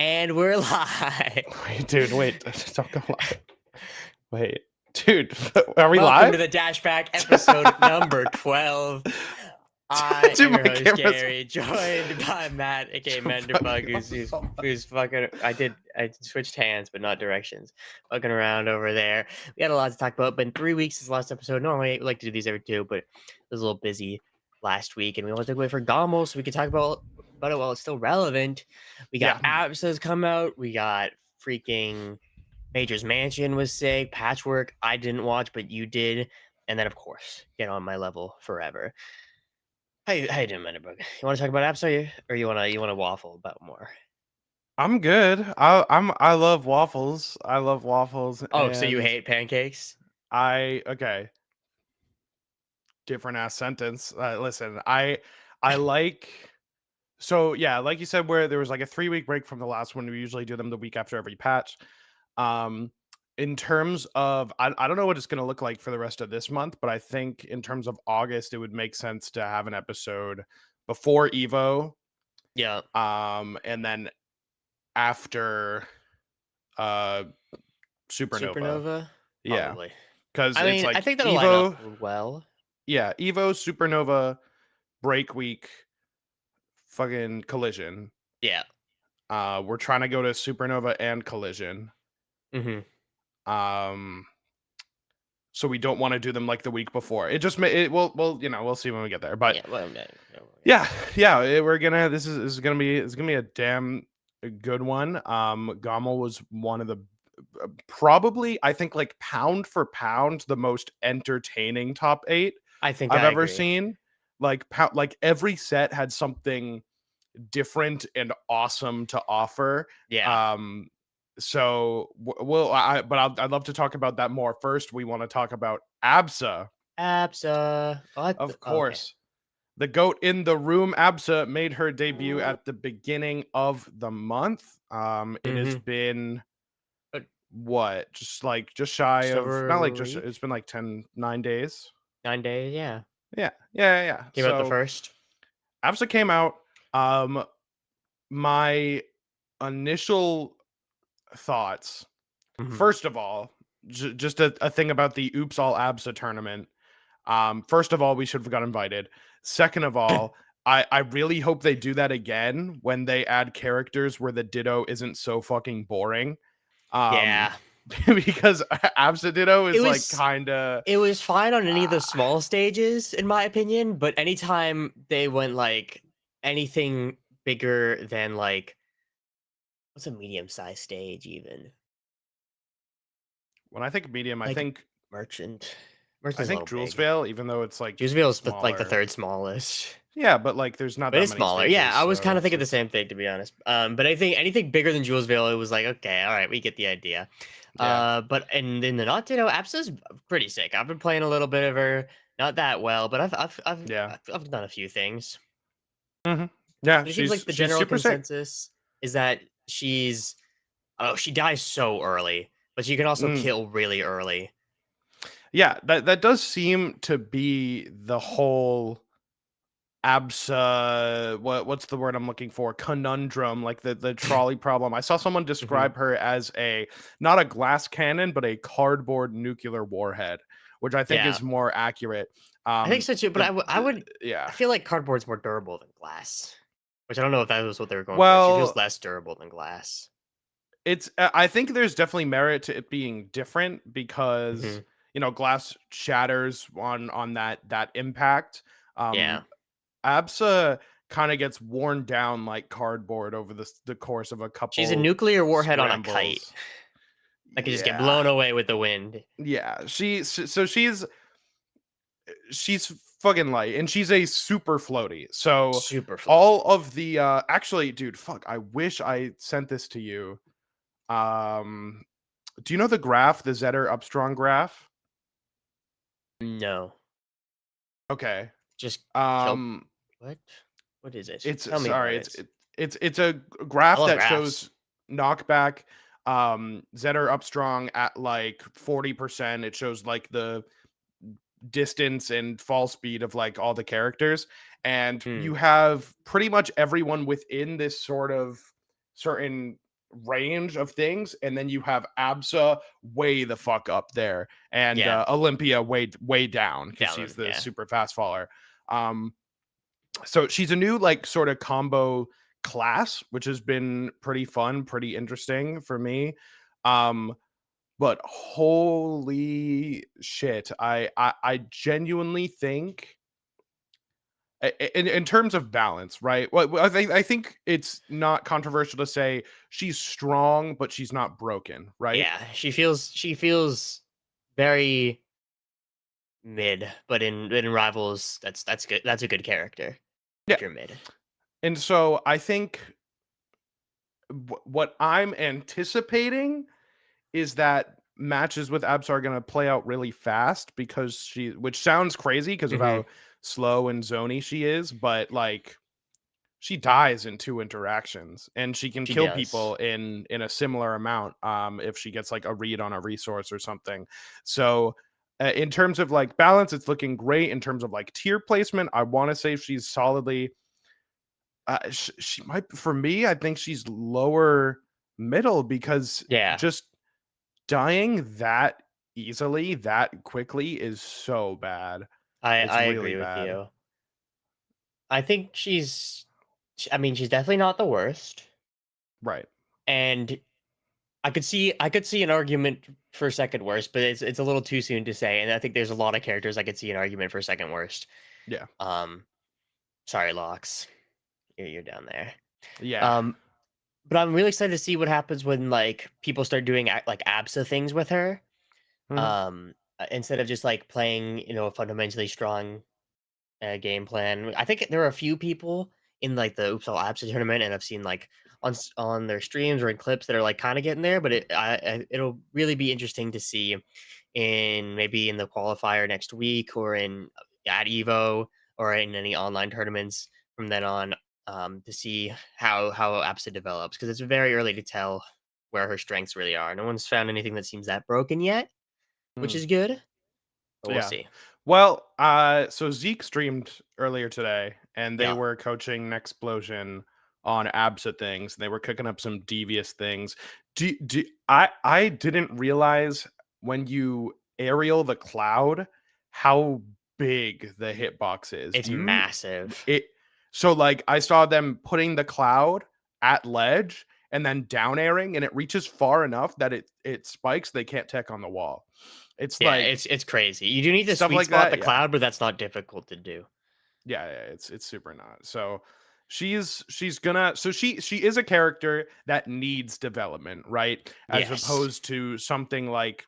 And we're live. Wait, dude, wait. Don't go live. Wait, dude, are we Welcome live? to the DashBack episode number 12. I Dude, am my your host, camera's... Gary, joined by Matt, aka Menderbug, who's fucking... I switched hands, but not directions. Fucking around over there. We had a lot to talk about, but in 3 weeks since the last episode. Normally, we like to do these every 2, but it was a little busy last week, and we want to wait for GOML so we can talk about it while it's still relevant. We got Absa's come out. We got freaking... Major's Mansion was sick. Patchwork, I didn't watch, but you did. And then, of course, Get On My Level Forever. How you doing, Menderbug? You want to talk about apps, or you wanna waffle about more? I'm good. I love waffles. I love waffles. Oh, so you hate pancakes? Okay. Different ass sentence. Listen, I like... So yeah, like you said, where there was like a 3-week break from the last one. We usually do them the week after every patch. In terms of, I don't know what it's going to look like for the rest of this month, but I think in terms of August, it would make sense to have an episode before Evo. Yeah. And then after Supernova. Yeah. Probably. Because I it's mean, like I think that'll Evo, line up well. Yeah, Evo, Supernova, break week, fucking Collision. Yeah. We're trying to go to Supernova and Collision. Mm-hmm. So we don't want to do them like the week before. It just we'll see when we get there. But this is gonna be a damn good one. GOML was one of the probably, I think, like pound for pound, the most entertaining top 8 I've ever seen. Like every set had something different and awesome to offer. Yeah. So I'd love to talk about that more. First, we want to talk about Absa. Of course. Okay. The GOAT in the room, Absa, made her debut at the beginning of the month. It has been just shy of, not like just, it's been like 9 days. 9 days, yeah. Yeah. Came out the first. Absa came out. My initial thoughts, first of all, just a thing about the Oops All Absa tournament. First of all, we should have got invited. Second of all, I really hope they do that again when they add characters where the Ditto isn't so fucking boring. Yeah. Because Absa Ditto is like kinda... It was fine on any of the small stages, in my opinion, but anytime they went like anything bigger than like, what's a medium-sized stage even? When I think medium, I think Merchant. I think Julesvale, even though it's like Julesvale is like the third smallest. Yeah, but like there's not that many smaller. stages, yeah, I was kind of thinking the same thing, to be honest. But I think anything bigger than Julesvale, it was like, okay, all right, we get the idea. Yeah. But and in the not Ditto, Absa's pretty sick. I've been playing a little bit of her, not that well, but I've done a few things. Yeah, it seems like the general consensus is that she dies so early, but she can also kill really early. Yeah, that does seem to be the whole Absa, what's the word I'm looking for? Conundrum, like the trolley problem. I saw someone describe her as not a glass cannon, but a cardboard nuclear warhead, which I think is more accurate. I think so too, but I feel like cardboard's more durable than glass, which I don't know if that was what they were going for. She feels less durable than glass. I think there's definitely merit to it being different because glass shatters on that impact. Absa kind of gets worn down like cardboard over the course of a couple. She's a nuclear warhead on a kite. That can just get blown away with the wind. Yeah, she's fucking light, and she's a super floaty. So all of the actually, dude, fuck, I wish I sent this to you. Do you know the graph, the Zetter Upstrong graph? No. Okay. Just what is it? It's it's a graph that shows knockback, Zetter Upstrong at like 40%. It shows like the distance and fall speed of like all the characters, and you have pretty much everyone within this sort of certain range of things, and then you have Absa way the fuck up there, and Yeah, Olympia way down because she's down. the Yeah, super fast faller. So she's a new like sort of combo class, which has been pretty fun, pretty interesting for me. Um, but holy shit, I genuinely think in terms of balance, right? Well, I think it's not controversial to say she's strong, but she's not broken, right? yeah. She feels very mid, but in Rivals, that's good. That's a good character Yeah. if you're mid. And so I think what I'm anticipating is that matches with Abs are going to play out really fast because which sounds crazy because of Hmm. how slow and zony she is, but like she dies in 2 interactions and she can She kill does. people in a similar amount if she gets like a read on a resource or something. So in terms of like balance, it's looking great. In terms of like tier placement, I want to say she's solidly she might, for me, I think she's lower middle because Yeah, just dying that easily, that quickly is so bad. It's I really agree with bad. you. I think I mean, she's definitely not the worst, Right. and I could see an argument for second worst, but it's a little too soon to say. And I think there's a lot of characters I could see an argument for second worst. Yeah. Um, sorry, Locks, you're down there. Yeah. Um, but I'm really excited to see what happens when like people start doing like Absa things with her. Mhm. Instead of just like playing, a fundamentally strong game plan. I think there are a few people in like the Oops All Absa tournament, and I've seen like on their streams or in clips that are like kind of getting there. But it'll really be interesting to see in maybe in the qualifier next week or in at Evo or in any online tournaments from then on, to see how Absa develops, because it's very early to tell where her strengths really are. No one's found anything that seems that broken yet, which Mm. is good, but we'll Yeah. see. Well, so Zeke streamed earlier today, and they Yeah, were coaching Nexplosion on Absa things. They were cooking up some devious things. I didn't realize when you aerial the cloud how big the hitbox is. it's massive. It so like I saw them putting the cloud at ledge and then down airing, and it reaches far enough that it spikes. They can't tech on the wall. It's Yeah, like it's crazy. You do need to stuff sweet like spot the that. Yeah. cloud, but that's not difficult to do. Yeah, it's super not. So she's gonna so she is a character that needs development, right? As Yes. opposed to something like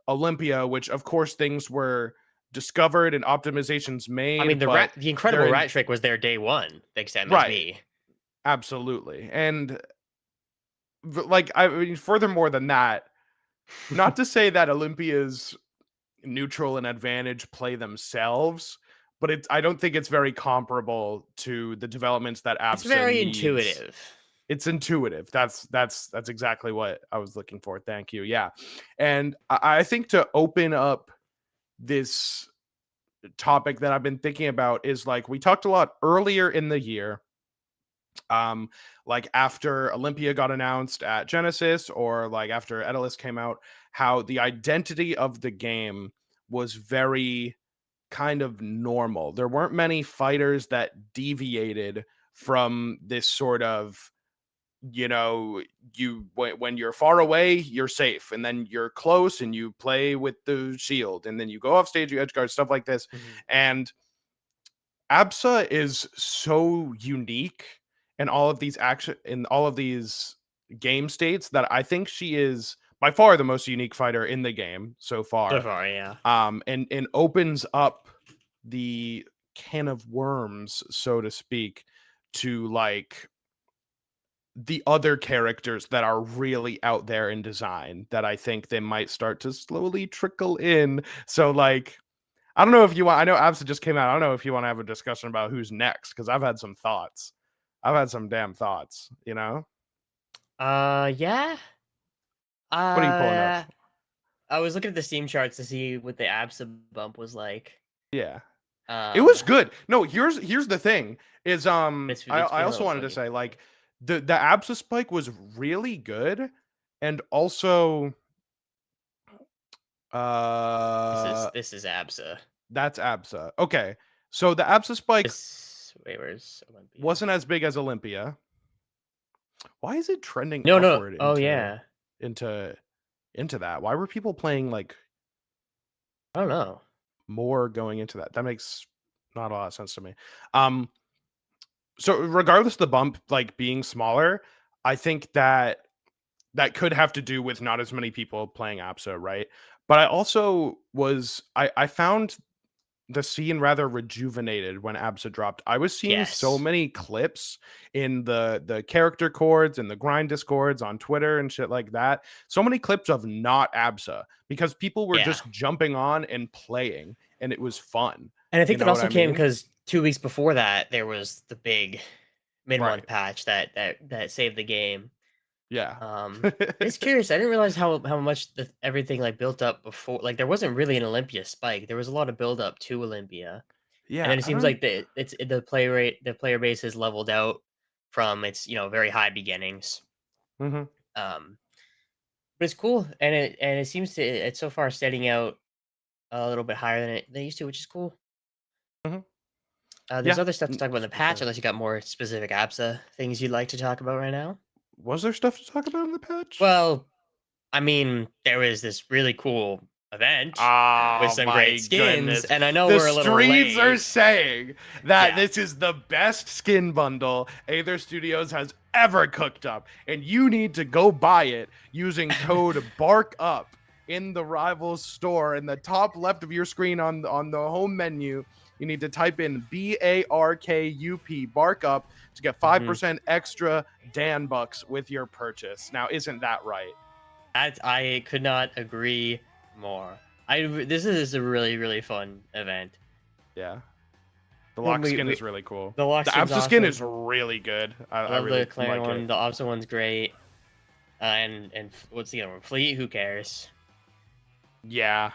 Olympia, which of course things were discovered and optimizations I mean, made, but the they're incredible in rat trick was there day one, thanks to right, MSB. absolutely. And like I mean, furthermore than that, not to say that Olympia's neutral and advantage play themselves, but I don't think it's very comparable to the developments that It's Absa very needs. intuitive. It's intuitive. That's exactly what I was looking for. Thank you. Yeah. And I think to open up this topic that I've been thinking about is like we talked a lot earlier in the year, like after Olympia got announced at Genesis or like after Etalus came out, how the identity of the game was very kind of normal. There weren't many fighters that deviated from this sort of, you when you're far away you're safe, and then you're close and you play with the shield, and then you go off stage, you edge guard, stuff like this. Mhm. And Absa is so unique in all of these game states that I think she is by far the most unique fighter in the game so So far. far, yeah. And opens up the can of worms, so to speak, to like the other characters that are really out there in design that I think they might start to slowly trickle in. So like I don't know if you want, I know Absa just came out. I don't know if you want to have a discussion about who's next because I've had some thoughts. I've had some damn thoughts, you know? Yeah. What are you pulling up? Uh, I was looking at the Steam charts to see what the Absa bump was like. Yeah. It Um, was good. No, here's the thing is it's I been also wanted to sluggy. say like the Absa spike was really good, and also This is Absa. that's Absa. Okay, so the Absa spike Wait, where's Olympia? wasn't as big as Olympia. Why is it trending No, no. upward Oh yeah. into that? Why were people playing like I don't know. more going into that? That makes not a lot of sense to me. So regardless of the bump like being smaller, I think that could have to do with not as many people playing Absa, right? But I found the scene rather rejuvenated when Absa dropped. I was seeing so Yes. many clips in the character chords and the grind discords on Twitter and shit like that. So many clips of not Absa because people were Yeah. just jumping on and playing, and it was fun. And I You think that know what also I came mean? because 2 weeks before that there was the big mid-month Right. patch that saved the game. Yeah. It's curious. I didn't realize how much everything like built up before. Like there wasn't really an Olympia spike. There was a lot of build up to Olympia, and Yeah, then it I seems don't like the player base has leveled out from its very high beginnings. mhm, Um, but it's cool, and it seems to it's so far steadying out a little bit higher than they used to, which is cool. mhm. There's Yeah, other stuff to talk about in the for patch, sure. unless you got more specific APSA things you'd like to talk about right now. Was there stuff to talk about in the patch? Well, I mean, there was this really cool event with Oh some great my skins, goodness. and I know The we're a little streets are late. saying that Yeah. this is the best skin bundle Aether Studios has ever cooked up, and you need to go buy it using code BARKUP in the Rivals store. In the top left of your screen on the home menu, you need to type in BARKUP, BARKUP, to get Mhm. 5% extra Dan bucks with your purchase. Now, isn't that right? I could not agree more. This is a really really fun event. Yeah. The And lock skin is really cool. the lock The skin's Absa skin is awesome. really good. I I love the really clan like it. one. The Absa one's great. What's the other one? Fleet. Who cares? Yeah,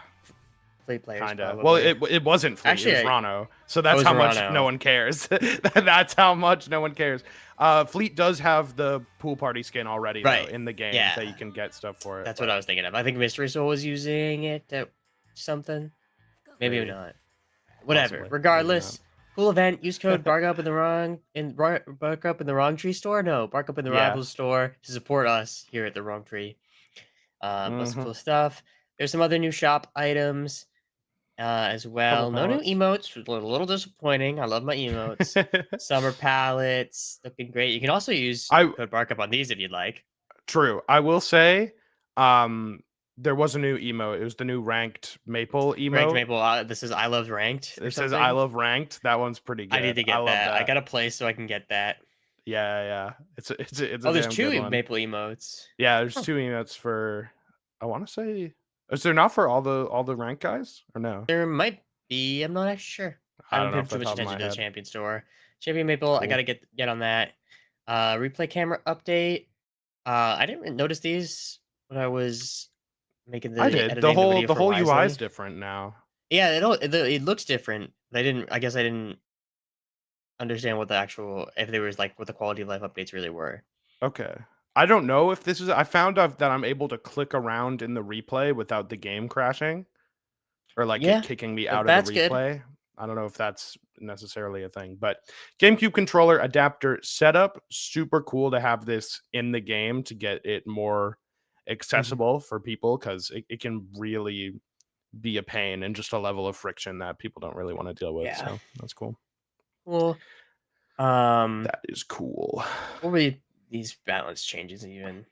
Fleet players kind of. Well, probably. it wasn't Fleet. It was Actually, Rano. So I that's was how much no Verano. one cares. That's how much no one cares. Fleet does have the pool party skin already though Right. in the game that you Yeah. can get stuff for it. That's what I But was thinking of. I think Mystery Soul was using it at something. Maybe maybe, not. Whatever. possibly, maybe not. Regardless, cool event. Use code bark up in the bark up in the wrong tree store. No, bark up in the Yeah. Rivals store to support us here at the wrong tree. Lots of Hmm. cool stuff. There's some other new shop items as Couple well. No new palettes. emotes. A little disappointing. I love my emotes. Summer palettes looking great. You can also use I code bark up on these if you'd like. True. I will say, there was a new emote. It was the new ranked maple Ranked emote. Maple. This is I love ranked or It says "I something. love ranked." That one's pretty I need good. to I get love that. I that. got a place so I can get that. Yeah, yeah. It's a Oh, there's damn good two one. maple emotes. Yeah, there's Huh. 2 emotes for. I want to say, is there not for all the rank guys or no? There might be. I'm not actually sure. I I haven't don't know paid off too the much top of my attention to the head. champion store. Champion Maple, I Cool. gotta get on that. Replay camera update. I didn't really notice these when I was making I the did. editing the video The for whole UI is Wisely. different now. Yeah, it looks different. But I didn't. I guess I didn't understand what the actual if there was like what the quality of life updates really were. Okay. I don't know if this is. I found out that I'm able to click around in the replay without the game crashing. Or like it Yeah, kicking me out of the that's good. replay. I don't know if that's necessarily a thing, but GameCube controller adapter setup, super cool to have this in the game to get it more Mhm. accessible for people because it can really be a pain and just a level of friction that people don't really want to deal with. Yeah. So that's cool. Well, um, That is cool. what were these balance changes even?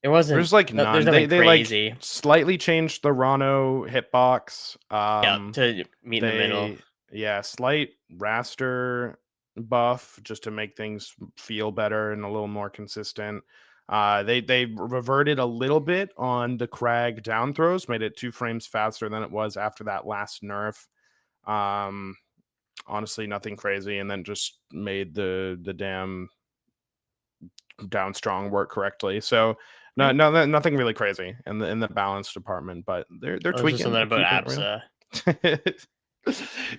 There's like There's none. nothing They like crazy. slightly changed the Rano hitbox. Yeah, to meet in the middle. They Yeah, slight raster buff just to make things feel better and a little more consistent. They reverted a little bit on the Crag down throws, made it 2 frames faster than it was after that last nerf. Um, Honestly, nothing crazy, and then just made the damn down strong work correctly. So Hmm. nothing really crazy in the balance department, but they're Oh, this was tweaking, something they're about keeping it real. Absa.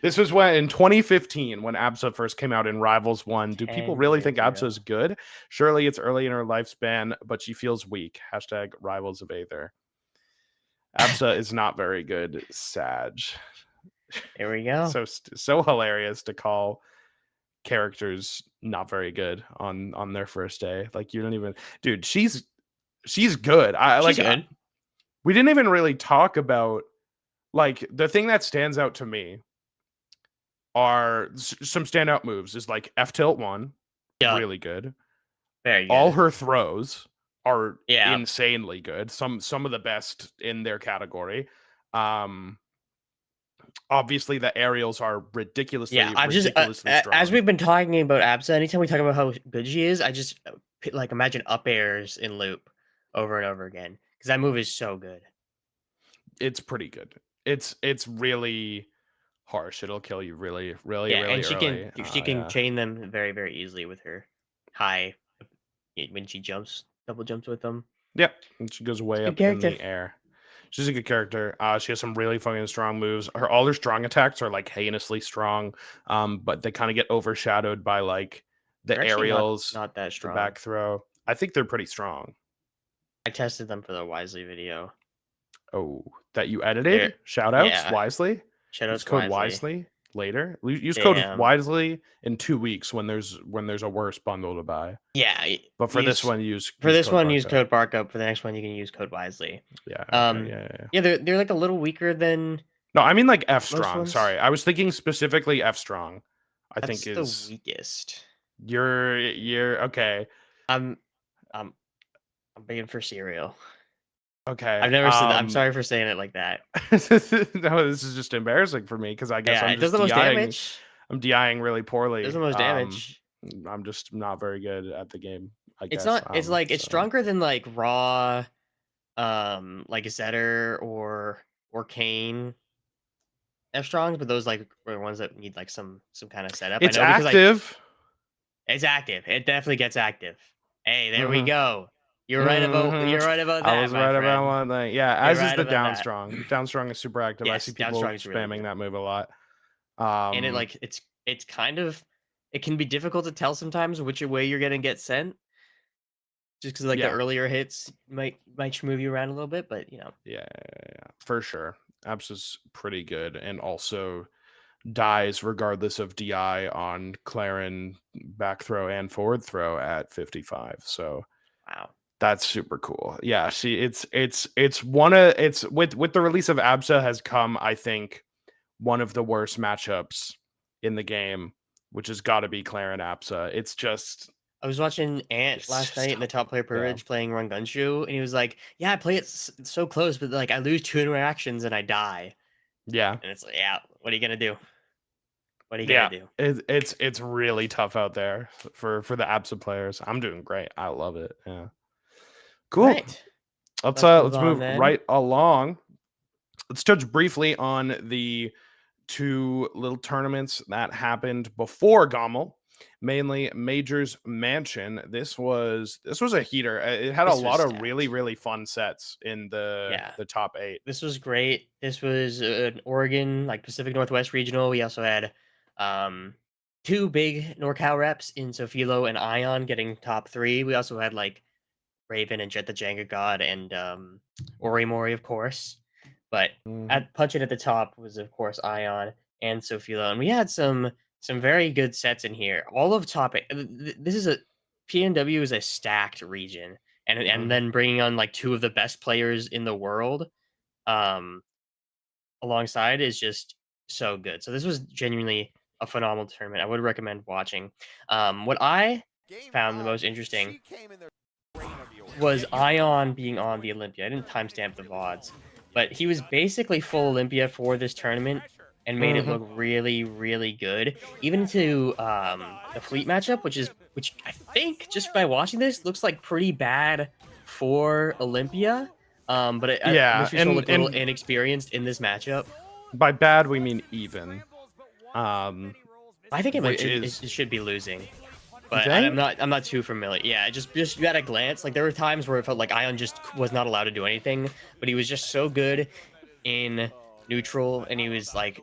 This was when in 2015 when Absa first came out in Rivals 1. Do people 10 really think years Absa ago. is good? Surely it's early in her lifespan, but she feels weak. Hashtag Rivals of Aether. Absa is not very good. Sag. There we go. So hilarious to call characters not very good on their first day. Like you don't even, dude. She's good. She's good. We didn't even really talk about like the thing that stands out to me are some standout moves. Is like F tilt 1, Yeah, really good. very good. All her throws are Yeah. insanely good. Some of the best in their category. Obviously the aerials are ridiculously strong. As we've been talking about Absa, anytime we talk about how good she is, I just like imagine up airs in loop over and over again because that move is so good. It's pretty good. It's really harsh. It'll kill you really And she early. can Yeah. chain them very easily with her high when she double jumps with them. Yep, and she goes way Good up in character. the air. She's a good character. She has some really fucking strong moves. All her strong attacks are like heinously strong, but they kind of get overshadowed by like the They're actually aerials, not that the strong. back throw. I think they're pretty strong. I tested them for the Wisely video. Oh, that you edited? Shout outs, yeah. Wisely. Shout Use outs code Wisely later. Use code Wisely in 2 weeks when there's a worse bundle to buy. Yeah, But for this one, use use code Barkup. For the next one, you can use code Wisely. Yeah. Okay, yeah. They're like a little weaker than. No, I mean like F strong. Sorry, I was thinking specifically F strong. That's the weakest. You're okay. I'm begging for cereal. Okay. I've never said that. I'm sorry for saying it like that. No, this is just embarrassing for me because I guess it does the most damage. I'm DIing really poorly. It does the most damage. I'm just not very good at the game. I guess. It's not. It's like it's stronger than like Raw, like Zetter or Kane. F strongs, but those like are ones that need like some kind of setup. It's I know active. It's active. It definitely gets active. Hey, there we go. You're right about that. I was right about one thing. Yeah, as is the down that. strong. Down strong is super active. Yes, I see people spamming really that move a lot. And it's kind of it can be difficult to tell sometimes which way you're gonna get sent. Just because like the earlier hits might move you around a little bit, but you know. Yeah, for sure. Absa's pretty good, and also dies regardless of DI on Clarin back throw and forward throw at 55. So wow. That's super cool. Yeah, it's with the release of Absa has come, I think, one of the worst matchups in the game, which has got to be Clarin Absa. It's just I was watching Ant last night in the top player privilege playing Run Gunshoe, and he was like, "Yeah, I play it so close, but like I lose 2 interactions and I die." Yeah, and it's like, yeah, what are you gonna do? What are you gonna do? It's really tough out there for the Absa players. I'm doing great. I love it. Yeah. Cool. Right. Let's move right along. Let's touch briefly on the 2 little tournaments that happened before GOML, mainly Majors Mansion. This was a heater. It had a lot of really fun sets in the top 8. This was great. This was an Oregon, like Pacific Northwest regional. We also had 2 big NorCal reps in Sofilo and Ion getting top 3. We also had like Raven and Jet the Jenga God and Ori Mori, of course. But punching at the top was, of course, Ion and Sofilo. And we had some very good sets in here. All of top 8. This is PNW is a stacked region. And then bringing on like 2 of the best players in the world alongside is just so good. So this was genuinely a phenomenal tournament. I would recommend watching. What I found the most interesting was Ion being on the Olympia. I didn't timestamp the VODs, but he was basically full Olympia for this tournament and made it look really good. Even to the Fleet matchup, which I think just by watching this looks like pretty bad for Olympia. But Mystery looked a little inexperienced in this matchup. By bad, we mean even. I think it should be losing. But I'm not too familiar. Yeah, just at a glance, like there were times where it felt like Ion just was not allowed to do anything, but he was just so good in neutral, and he was like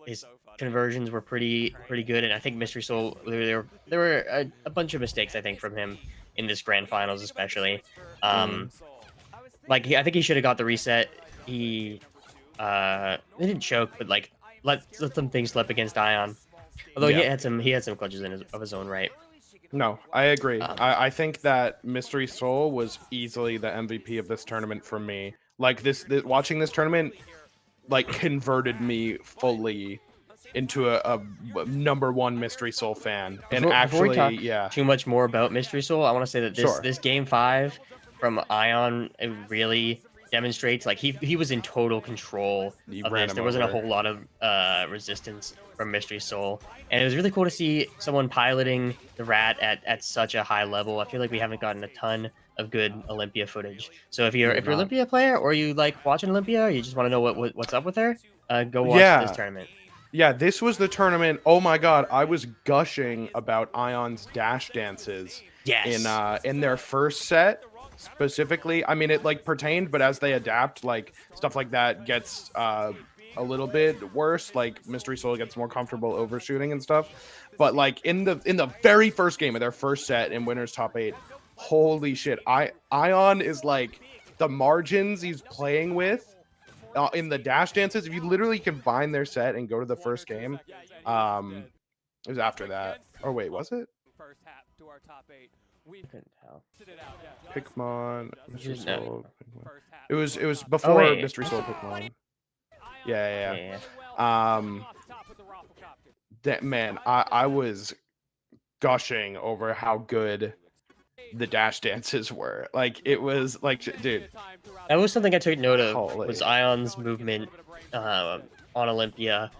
conversions were pretty good, and I think Mystery Soul there were a bunch of mistakes I think from him in this grand finals especially. Mm, Like I think he should have got the reset. He didn't choke, but like let some things slip against Ion. Although yeah. he had some clutches of his own right. No, I agree. Um, I think that Mystery Soul was easily the MVP of this tournament for me. Like watching this tournament, like converted me fully into a #1 Mystery Soul fan. And before we actually, talk yeah, too much more about Mystery Soul, I want to say that sure, this game 5 from Ion, it really demonstrates like he was in total control you of ran this. him There wasn't a over. whole lot of resistance from Mystery Soul, and it was really cool to see someone piloting the rat at such a high level. I feel like we haven't gotten a ton of good Olympia footage. So if We you're have an not. Olympia player or you like watching Olympia, or you just want to know what's up with her, go watch this Yeah, tournament. yeah. This was the tournament. Oh my god, I was gushing about Ion's dash dances Yes. in their first set specifically. I mean, it like pertained, but as they adapt, like stuff like that gets a little bit worse. Like Mystery Soul gets more comfortable overshooting and stuff. But like in the very first game of their first set in winners top 8, holy shit! Ion is like the margins he's playing with in the dash dances. If you literally combine their set and go to the first game, it was after that. Or wait, was it? I couldn't tell. Pikmon, You Mystery just know. Soul. Pikmon. It was Oh before wait. Mystery Soul Pikmon. Yeah, Yeah. yeah. That man, I was gushing over how good the dash dances were. Like it was like, dude, That was something I took note of was holy. Ion's movement on Olympia.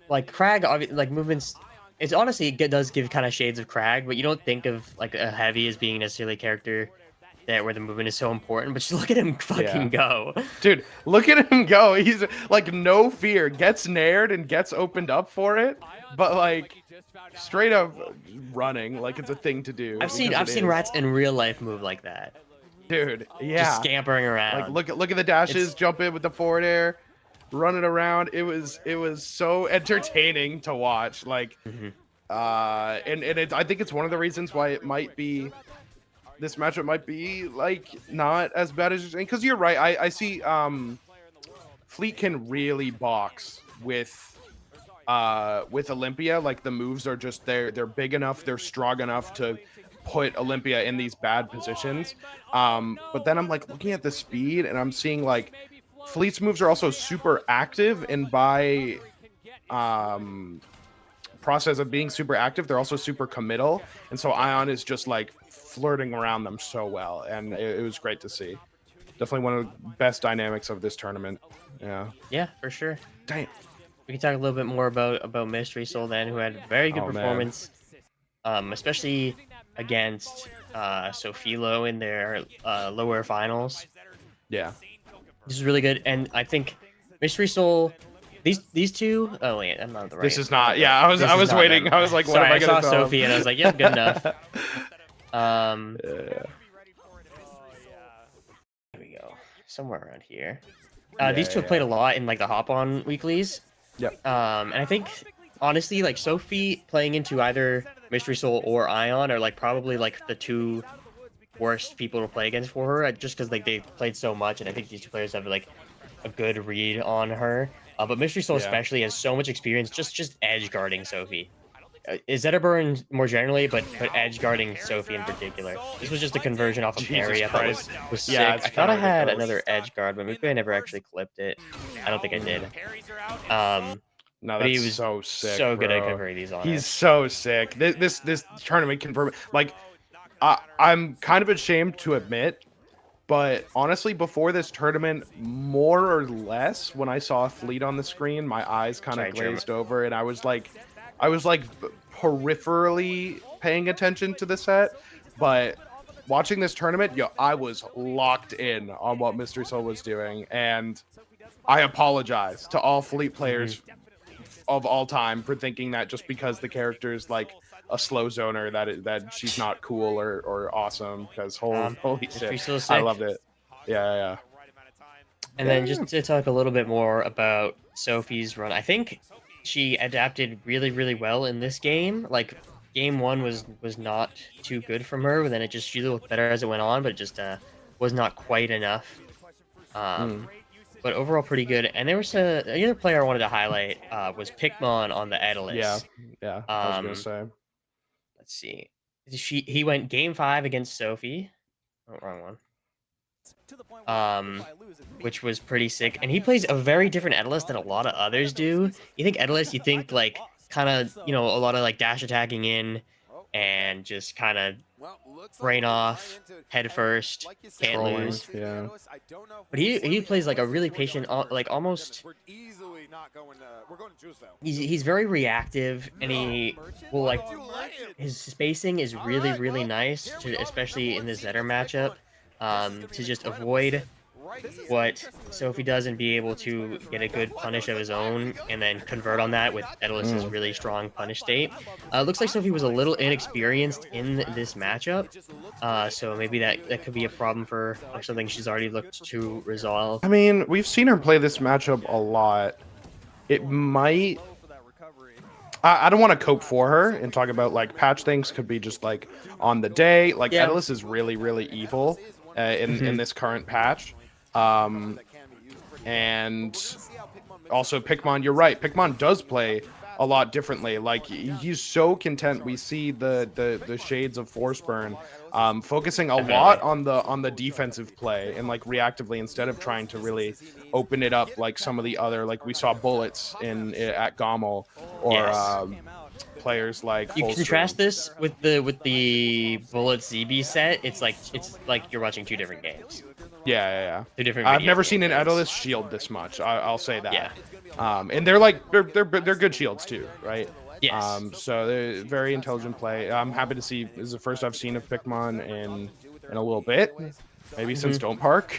Like Crag, like movements. It's honestly it does give kind of shades of Crag, but you don't think of like a heavy as being necessarily a character that where the movement is so important. But just look at him Yeah. fucking go. Dude, look at him go. He's like no fear, gets nared and gets opened up for it, but like straight up running like it's a thing to do because I've it seen is. rats in real life move like that, Dude, just yeah. scampering Like around. look at the dashes, It's jump in with the forward air, running around. It was so entertaining to watch. Like mhm. and it's I think it's one of the reasons why it might be this matchup might be like not as bad as you're saying, because you're right. I see Fleet can really box with Olympia. Like the moves are just they're big enough, they're strong enough to put Olympia in these bad positions. But then I'm like looking at the speed and I'm seeing like Fleet's moves are also super active, and by process of being super active, they're also super committal. And so Ion is just like flirting around them so well, and it was great to see. Definitely one of the best dynamics of this tournament. Yeah. Yeah, for sure. Damn. We can talk a little bit more about Mystery Soul then, who had a very good Oh man. performance, especially against Sofilo in their lower finals. Yeah. This is really good, and I think Mystery Soul, these two. Oh wait, I'm not the right. This is I'm not. the right- Yeah, I was This I is was not waiting. them. I was like, what Sorry, am I I saw gonna tell Sophie and I was like, yep, good enough. Yeah. Here we go, somewhere around here. Yeah, These two have played a lot in like the hop on weeklies. Yep. And I think honestly, like Sophie playing into either Mystery Soul or Ion are like probably like the two worst people to play against for her, just because like they played so much, and I think these two players have like a good read on her. But Mystery Soul Yeah. especially has so much experience just edge guarding Sophie. Is Zetterburn more generally, but edge guarding Sophie in particular. This was just a conversion off of Jesus parry. I thought Christ. was sick. Yeah, it's I thought kinda I had ridiculous. another edge guard, but maybe I never actually clipped it. I don't think I did. No, But he that's was so sick, so good at bro. converting these on her. He's so sick. This tournament confirmed. Like, I'm kind of ashamed to admit, but honestly, before this tournament, more or less, when I saw Fleet on the screen, my eyes kind of Sorry, German. glazed over, and I was like peripherally paying attention to the set, but watching this tournament, I was locked in on what Mystery Soul was doing, and I apologize to all Fleet players of all time for thinking that just because the character is like a slow zoner that she's not cool or awesome, because holy Mystery shit, Soul I sick. loved it. Yeah. And then just to talk a little bit more about Sophie's run, I think she adapted really, really well in this game. Like game one was not too good from her, but then it just she looked better as it went on, but it just was not quite enough. Mm, But overall pretty good. And there was the other player I wanted to highlight was Pikmon on the yeah, Daedalus. yeah. I was gonna Um, say. let's see. He went game 5 against Sophie. Oh, wrong one. Which was pretty sick. And he plays a very different Daedalus than a lot of others do. You think Daedalus, you think like kind of, a lot of like dash attacking in and just kind of brain off, head first, can't Trolling, lose. yeah. But he plays like a really patient, like almost. He's very reactive, and he will like his spacing is really really nice, especially in this Zetter matchup, to just avoid what Sophie does and be able to get a good punish of his own and then convert on that with Daedalus's Mm. really strong punish state. Looks like Sophie was a little inexperienced in this matchup, so maybe that could be a problem for or something she's already looked to resolve. I mean, we've seen her play this matchup a lot. It might. I don't want to cope for her and talk about like patch things. Could be just like on the day. Like Yeah. Daedalus is really really evil in Mhm. this current patch. And also Pikmon, you're right. Pikmon does play a lot differently. Like he's so content. We see the shades of Force Burn, focusing a lot on the defensive play and like reactively instead of trying to really open it up like some of the other like we saw bullets at GOML or Yes. players like You contrast this with the Bullet ZB set. It's like you're watching two different games. Yeah. Two different. I've never video seen an gameplays. Daedalus shield this much. I'll say that. Yeah. And they're like they're good shields too, right? Yes. So they're very intelligent play. I'm happy to see. This is the first I've seen of Pikmon in a little bit. Maybe since Don't Park,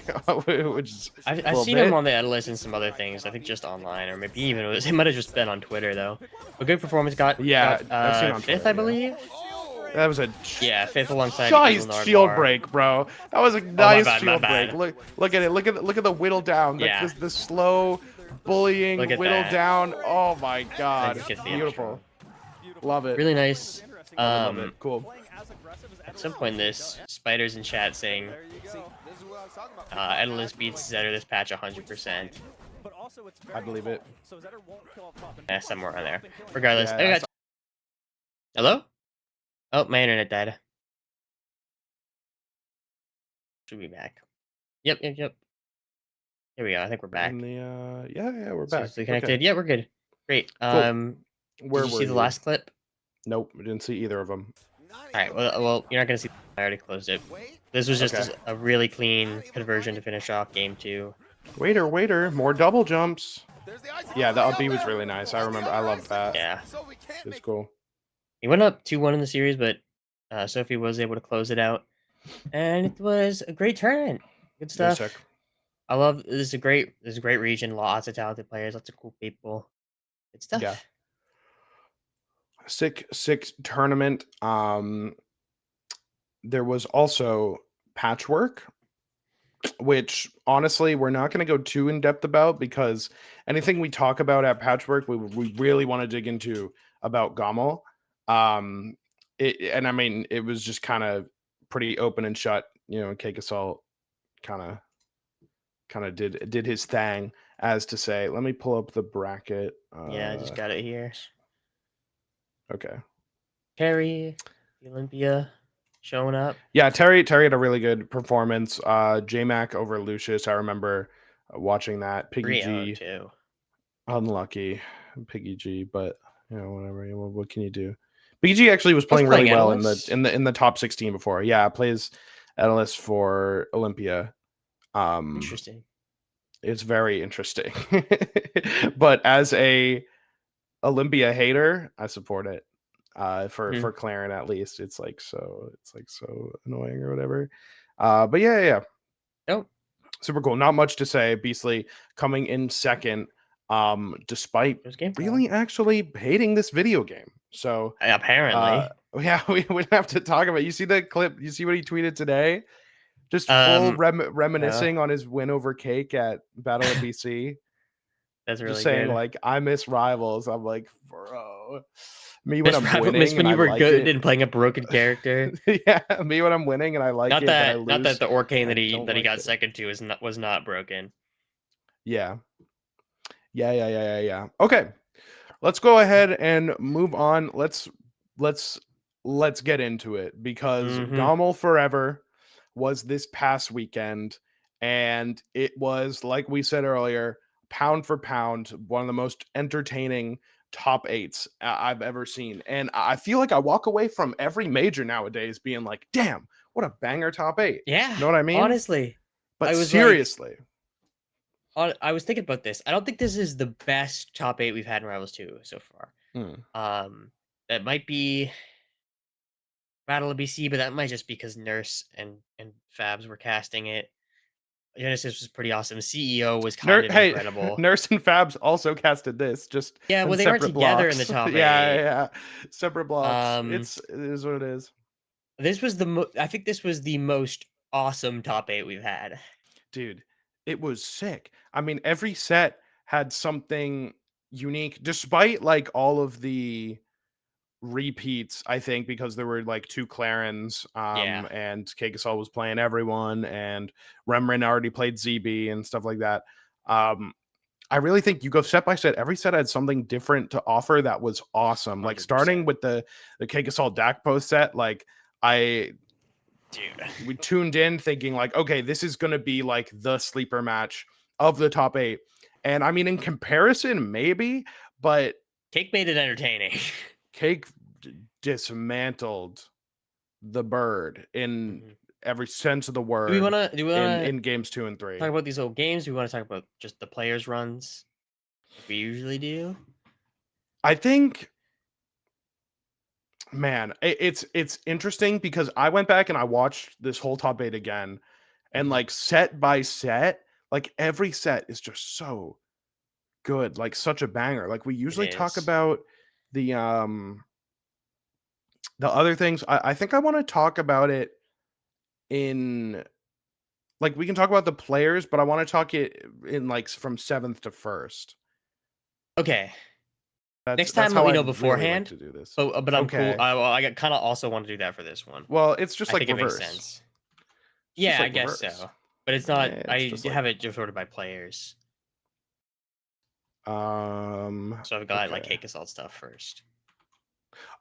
which is I've seen him on the Daedalus and some other things. I think just online, or maybe even it might have just been on Twitter though. A good performance got I've seen on fifth, Twitter, I believe. That was a Fifth alongside nice Eagle shield Nardwar. break, bro. That was a my nice bad, my shield bad. break. Look at it. Look at the whittle down. Yeah. The slow bullying Look at whittle that. down. Oh my god, Gets the beautiful. Love it. Really nice. Love it. Cool. At some point, this spiders in chat saying Daedalus beats Zetter this patch 100%. I believe it. Somewhere on there. Regardless, Yeah, hello? Oh, my internet died. Should be back. Yep. Here we go. I think we're back. Yeah, we're back. Seriously connected. Okay. Yeah, we're good. Great. Cool. Did Where you were see the last clip? Nope, we didn't see either of them. All right. Well, you're not gonna see. I already closed it. This was just a really clean conversion to finish off game 2. Waiter, more double jumps. Yeah, the up B was really nice. I remember. I loved that. Yeah. It was cool. He went up 2-1 in the series, but Sophie was able to close it out, and it was a great tournament. Good stuff. Sick. I love this. Is a great region. Lots of talented players. Lots of cool people. Good stuff. Yeah. Sick tournament. There was also Patchwork, which honestly we're not going to go too in depth about because anything we talk about at Patchwork we really want to dig into about GOML. And I mean it was just kind of pretty open and shut. Cake Assault kind of did his thing, as to say. Let me pull up the bracket. Yeah, I just got it here. Okay. Terry, Olympia, showing up. Yeah, Terry had a really good performance. J-Mac over Lucius. I remember watching that. Piggy G. Too. Unlucky. Piggy G, but whatever. What can you do? Piggy G actually was playing really well in the top 16 before. Yeah, plays Daedalus for Olympia. Interesting. It's very interesting. But as a Olympia hater, I support it. For Claren at least, it's like so annoying or whatever. But yeah. Oh, super cool. Not much to say. Beastly coming in second, despite really actually hating this video game. So apparently, yeah, we would have to talk about. You see the clip? You see what he tweeted today? Just full reminiscing on his win over Cake at Battle of BC. That's Just really saying, good. like, I miss Rivals. I'm like, bro, me when Miss I'm Miss winning when and I you were like good it. and playing a broken character. Yeah, me when I'm winning and I like it, but I Not that lose. the Orcane I that don't he like got it. second to is not was not broken. Yeah. Yeah. Okay. Let's go ahead and move on. Let's let's get into it because Mm-hmm. GOML Forever was this past weekend, and it was, like we said earlier, pound for pound, one of the most entertaining top eights I've ever seen. And I feel like I walk away from every major nowadays being like, damn, what a banger top eight. Yeah, You know what I mean? honestly, But I was like, seriously, I was thinking about this. I don't think this is the best top eight we've had in Rivals 2 so far. mm. Um, that might be Battle of BC, but that might just because Nurse and Fabs were casting it. Genesis was pretty awesome. CEO was kind of Hey, incredible. Nurse and Fabs also casted this, just Yeah, in well, they weren't separate together in the blocks. top Yeah, eight. yeah, separate blocks. Um, It is what it is, this was I think this was the most awesome top eight we've had. dude. It was sick. I mean, every set had something unique, despite like all of the repeats. I think because there were like two Clarins, Yeah, and Kegasol was playing everyone, and Remrin already played ZB and stuff like that. Um, I really think you go set by set. Every set had something different to offer that was awesome. Like starting 100%. with the Kegasol Dakpo set, like I Dude, we tuned in thinking like, okay, this is gonna be like the sleeper match of the top eight. And I mean, in comparison, maybe, but Cake made it entertaining. Cake dismantled the bird in Mhm. every sense of the word Do we in wanna games 2 and talk 3. about these old games? Do we want to talk about just the players' runs like we usually do? I think, man, it's interesting because I went back and I watched this whole top 8 again, and Mhm. like set by set, like every set is just so good, like such a banger. Like we It usually talk is. about the the other things. I think I want to talk about it in, like, we can talk about the players, but I want to talk it in like from 7th to 1st. Okay. Next That's time, let how me I'd know really like beforehand. to do this. But I'm cool. Okay. I kind of also want to do that for this one. Well, it's just I like think it makes reverse. sense. It's just Yeah, I like guess reverse. so. But it's not. It's I just like have it just sorted by players. So I've got like okay. cake assault stuff first.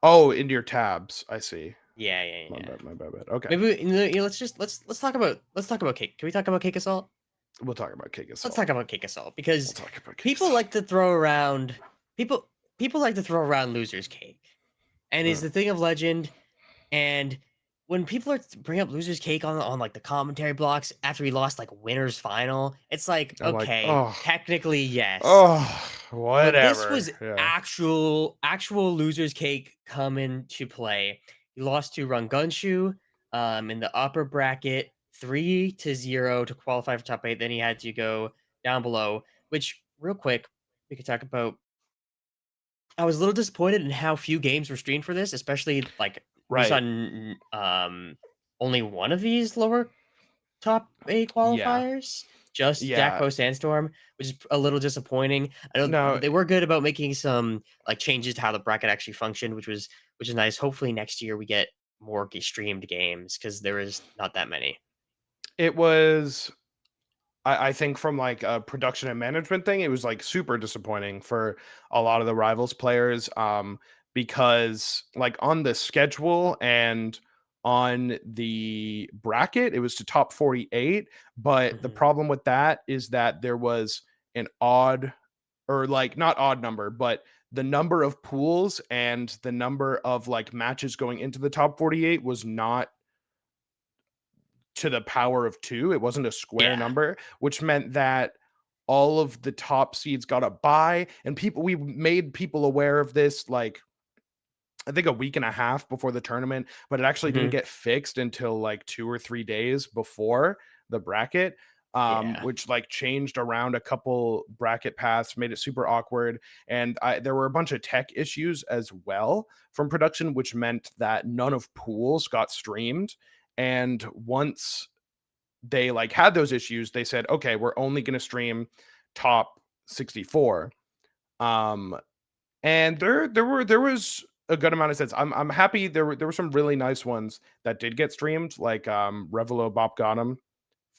Oh, into your tabs. I see. Yeah. My bad. Okay. Maybe let's talk about cake. Can we talk about cake assault? We'll talk about Cake Let's Assault. talk about cake assault We'll because talk about Cake people Assault. like to throw around people people like to throw around losers cake, and is Mm. the thing of legend. And when people are bring up losers cake on like the commentary blocks after he lost like winners final, it's like I'm like, okay, oh, technically yes, oh, but this whatever. was Yeah. actual losers cake come into play. He lost to Rungunshu in the upper bracket 3-0 to qualify for top eight. Then he had to go down below, which real quick we could talk about. I was a little disappointed in how few games were streamed for this, especially like we saw Right. only one of these lower top eight Yeah. qualifiers, just Yeah. Jackpo Sandstorm, which is a little disappointing. I know, No, but they were good about making some like changes to how the bracket actually functioned, which is nice. Hopefully next year we get more streamed games because there is not that many. it was, I think from like a production and management thing, it was like super disappointing for a lot of the Rivals players, because like on the schedule and on the bracket, it was to top 48. But the Mhm. problem with that is that there was an odd, or like not odd number, but the number of pools and the number of like matches going into the top 48 was not to the power of 2. It wasn't a square Yeah. number, which meant that all of the top seeds got a bye, and we made people aware of this like I think a week and a half before the tournament, but it actually didn't Mhm. get fixed until like 2 or 3 days before the bracket, Yeah. which like changed around a couple bracket paths, made it super awkward. And there were a bunch of tech issues as well from production, which meant that none of pools got streamed. And once they like had those issues, they said, okay, we're only going to stream top 64. And there was a good amount of sets. I'm happy there were some really nice ones that did get streamed, like Revelo Bop got 'em,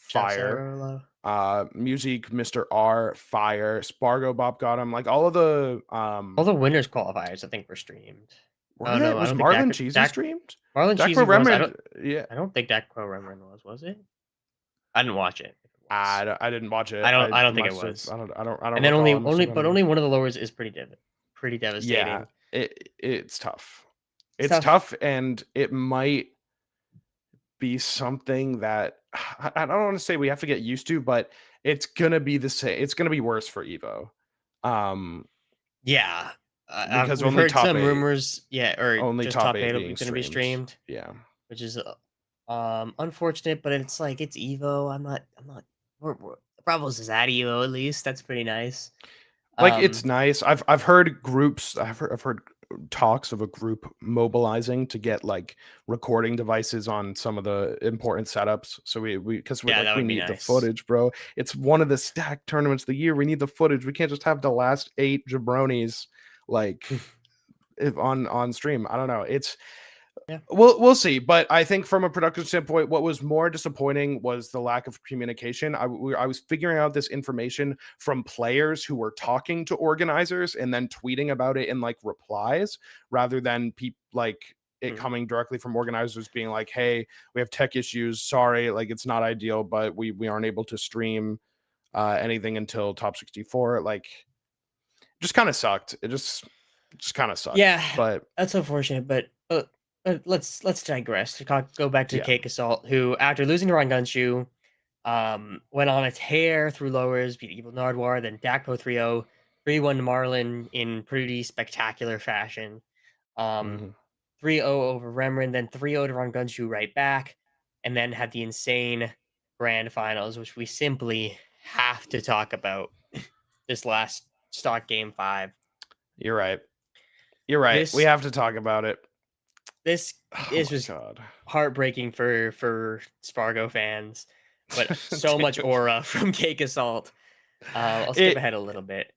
Shouts out fire. Rolo. Music Mr. R, fire. Spargo Bop got him. Like all of the All the winners qualifiers, I think, were streamed. were Oh they? no, I Was don't think Marlon Cheesy streamed? Marlon Jack Cheesy was. Remnant, yeah. I don't think Dak Pro Remnant was it? I didn't watch it. I didn't watch it. I don't think it must have- was. I don't. And then recall. only one of the lowers is pretty devastating. Yeah, it's tough. It's tough, and it might be something that I don't want to say we have to get used to, but it's gonna be the same. It's gonna be worse for Evo. Yeah, because we've only heard top some 8 rumors. Yeah, or only just top top 8 8 will being be going to be streamed. Yeah, which is unfortunate, but it's like it's Evo. I'm not. Rivals is at Evo at least. That's pretty nice. Like it's nice. I've heard groups. I've heard talks of a group mobilizing to get like recording devices on some of the important setups. So we need the footage, bro. It's one of the stacked tournaments of the year. We need the footage. We can't just have the last 8 jabronis like on stream. I don't know. It's we'll see. But I think from a production standpoint, what was more disappointing was the lack of communication. I was figuring out this information from players who were talking to organizers and then tweeting about it in like replies, rather than people like it coming directly from organizers being like, hey, we have tech issues, sorry, like it's not ideal, but we aren't able to stream anything until top 64. Like just kind of sucked. It just kind of sucked. Yeah, but that's unfortunate. But let's digress. Go back to Cake Assault, who after losing to Ron Gunshoe, went on a tear through lowers, beat Evil Nardwar, then Dakpo 3-0, 3-1 to Marlon in pretty spectacular fashion. 3-0 over Remren, then 3-0 to Ron Gunshoe right back, and then had the insane grand finals, which we simply have to talk about. This last stock game 5. You're right. We have to talk about it. This was heartbreaking for Spargo fans, but so much aura from Cake Assault. I'll skip ahead a little bit.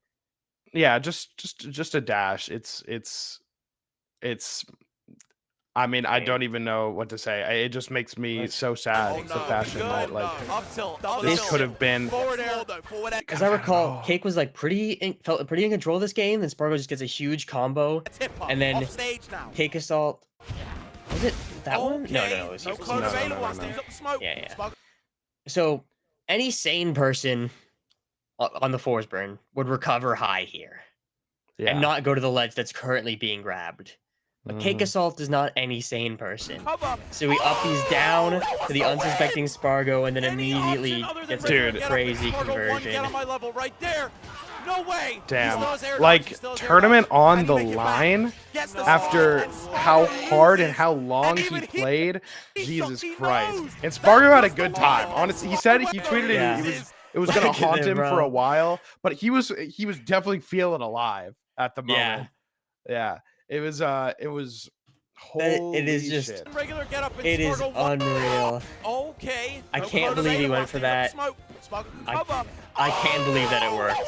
Yeah, just a dash. It's. I mean, I don't even know what to say. It just makes me so sad. The fashion that like this could have been. As I recall, Cake was like felt pretty in control of this game. Then Spargo just gets a huge combo, and then Cake Assault. Was it that one? No. It was no. Yeah. So any sane person on the Forsburn would recover high here, and not go to the ledge that's currently being grabbed. But Cake Assault is not any sane person. So he up these down to the unsuspecting Spargo, and then immediately gets a crazy conversion. Damn. Like, tournament on the line after how hard and how long he played. Jesus Christ. And Spargo had a good time. Honestly, he tweeted it was going to haunt him for a while, but he was definitely feeling alive at the moment. Yeah. It was holy it is just shit. It is unreal. Okay. I can't believe he went for that. I can't believe that it worked.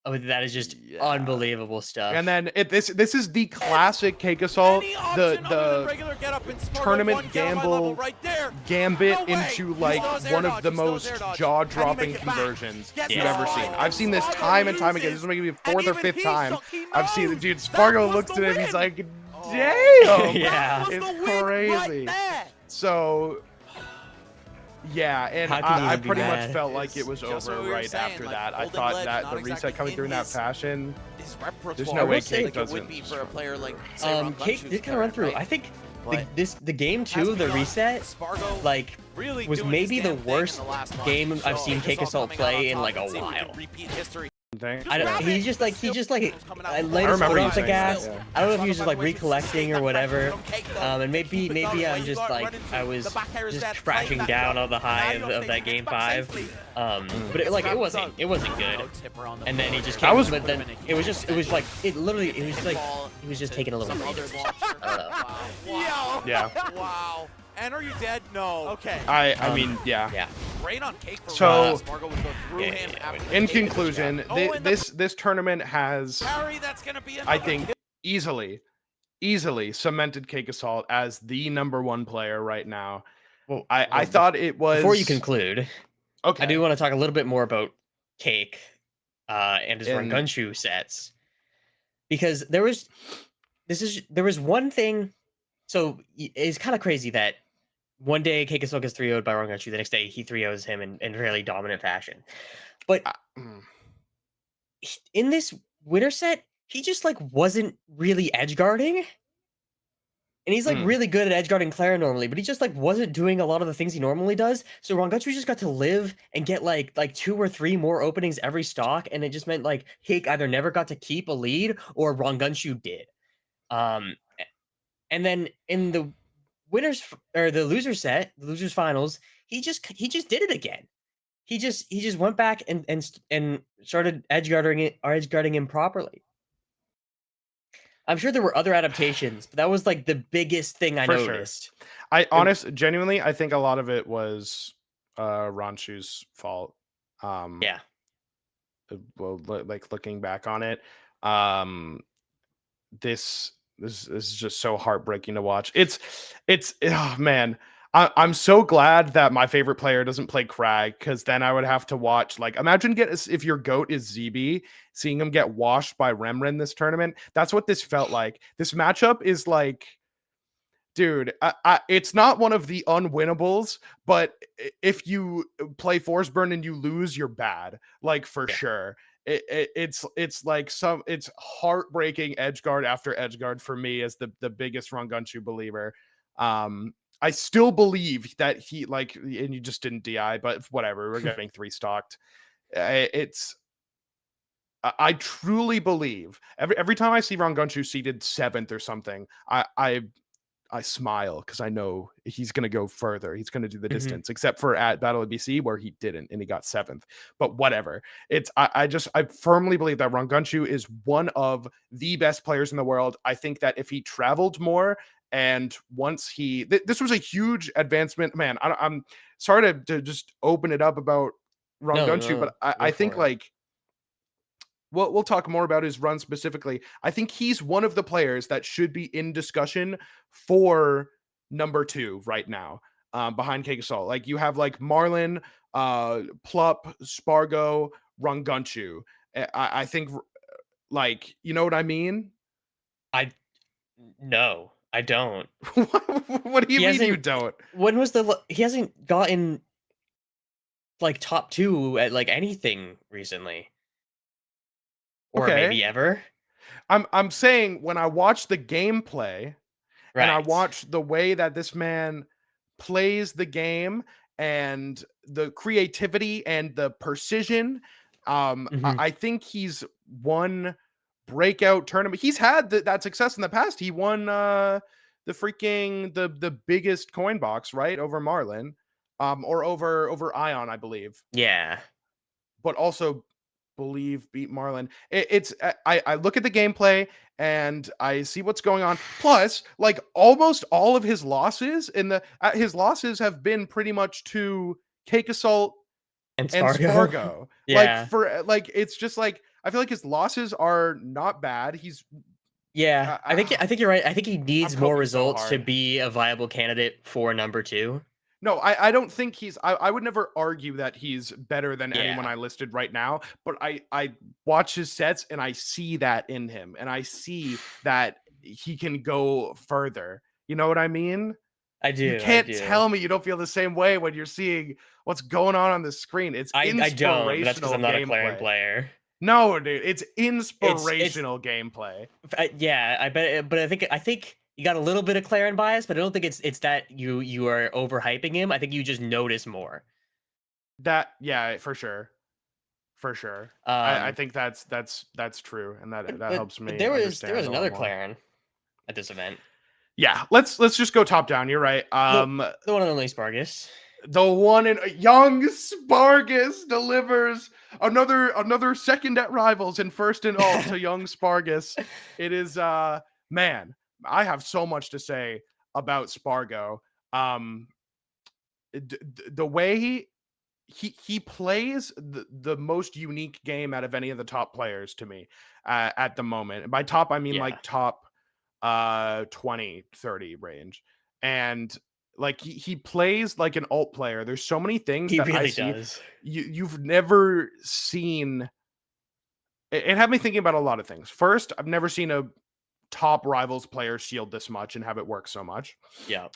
Oh, that is just unbelievable stuff. And then this is the classic Cake Assault, the tournament gambit into like one of the most jaw-dropping conversions you've ever seen. I've seen this time and time again. This is maybe the 4th or 5th time I've seen it. Dude, Spargo looks at him, he's like, damn! Yeah. It's crazy. So... yeah, and I pretty much felt like it was over right after that. I thought that the reset coming through in that fashion, there's no way Cake doesn't. Cake did kind of run through. I think the game 2 of the reset, like, was maybe the worst game I've seen Cake Assault play in like a while. He just like laid his foot off the gas. Yeah. I don't know if he was just like recollecting or whatever. And maybe I'm just like I was just crashing down on the high of that game 5. But it wasn't good. And then he just came. But then it was just taking a little breather. Yeah. Wow. And are you dead? No. Okay. I mean, yeah. Yeah. Great on Cake for So- Spargo would go through Yeah, him yeah, after yeah. the In Cake in the conclusion, chat. Oh, and this tournament has, the parry, that's gonna be I another think, kill. easily cemented Cake Assault as the #1 player right now. Well, I thought it was before you conclude, okay. I do want to talk a little bit more about Cake and his And- Rangunshu sets, because there was one thing. So it's kind of crazy that one day Cake Assault gets 3-0'd by Rangunshu, the next day he 3-0's him in really dominant fashion. But in this winter set, he just like wasn't really edge guarding. And he's like really good at edge guarding Clara normally, but he just like wasn't doing a lot of the things he normally does. So Rangunshu just got to live and get like 2 or 3 more openings every stock, and it just meant like Cake either never got to keep a lead or Rangunshu did. And then in the winners or the loser set, the losers finals, he just did it again. He just went back and started edge guarding him properly. I'm sure there were other adaptations, but that was like the biggest thing I For sure. noticed. Genuinely, I think a lot of it was Ronshu's fault. Yeah. Well, like looking back on it, this is just so heartbreaking to watch. It's oh man. I'm so glad that my favorite player doesn't play Crag, because then I would have to watch, like, imagine if your GOAT is ZB, seeing him get washed by Remren this tournament. That's what this felt like. This matchup is like, dude, it's not one of the unwinnables, but if you play Forceburn and you lose, you're bad, like, for sure. It's like it's heartbreaking edgeguard after edgeguard for me as the biggest Rangunshu believer. I still believe that he, like, and you just didn't DI, but whatever, we're getting 3 stocked. I truly believe every time I see Rangunshu seated 7th or something, I smile, because I know he's going to go further. He's going to do the distance, except for at Battle of BC where he didn't and he got 7th. But whatever. I firmly believe that Rangunshu is one of the best players in the world. I think that if he traveled more, and once this was a huge advancement, man. I'm sorry to just open it up about Rangunshu, but I think, like, we'll talk more about his run specifically. I think he's one of the players that should be in discussion for #2 right now, behind Cake Assault. Like, you have like Marlon, Plup, Spargo, Rangunshu. I think, like, you know what I mean? No, I don't. What do you mean you don't? When was he hasn't gotten like top 2 at like anything recently. Or maybe ever. I'm saying, when I watch the gameplay, and I watch the way that this man plays the game and the creativity and the precision, I think he's won breakout tournament. He's had that success in the past. He won the biggest coin box, right, over Marlon, or over Ion, I believe. Yeah. But also beat Marlon. I look at the gameplay and I see what's going on. Plus, like, almost all of his losses his losses have been pretty much to Cake Assault and Spargo. Yeah. Like, for like, it's just like, I feel like his losses are not bad. Yeah, I think you're right. I think he needs more results to hard. be a viable candidate for #2. No, I don't think I would never argue that he's better than anyone Yeah. I listed right now, but I watch his sets and I see that in him, and I see that he can go further. You know what I mean? I do. You can't tell me you don't feel the same way when you're seeing what's going on the screen. It's I inspirational. don't, but that's because I'm not a Clarion player. No, dude, it's inspirational gameplay. Yeah, I bet, but I think you got a little bit of Clarion bias, but I don't think it's that you are overhyping him. I think you just notice more. Yeah, for sure. I think that's true, and that helps me. There was another more. Clarion at this event. Yeah, let's just go top down. You're right. The one and only Spargus. The one and young Spargus delivers another second at Rivals and first in all to young Spargus. It is man, I have so much to say about Spargo. The way he plays the most unique game out of any of the top players to me at the moment. And by top, I mean like top 20, 30 range. And like he plays like an alt player. There's so many things He that I really see does. you've never seen. It had me thinking about a lot of things. First, I've never seen a top Rivals player shield this much and have it work so much. Yeah.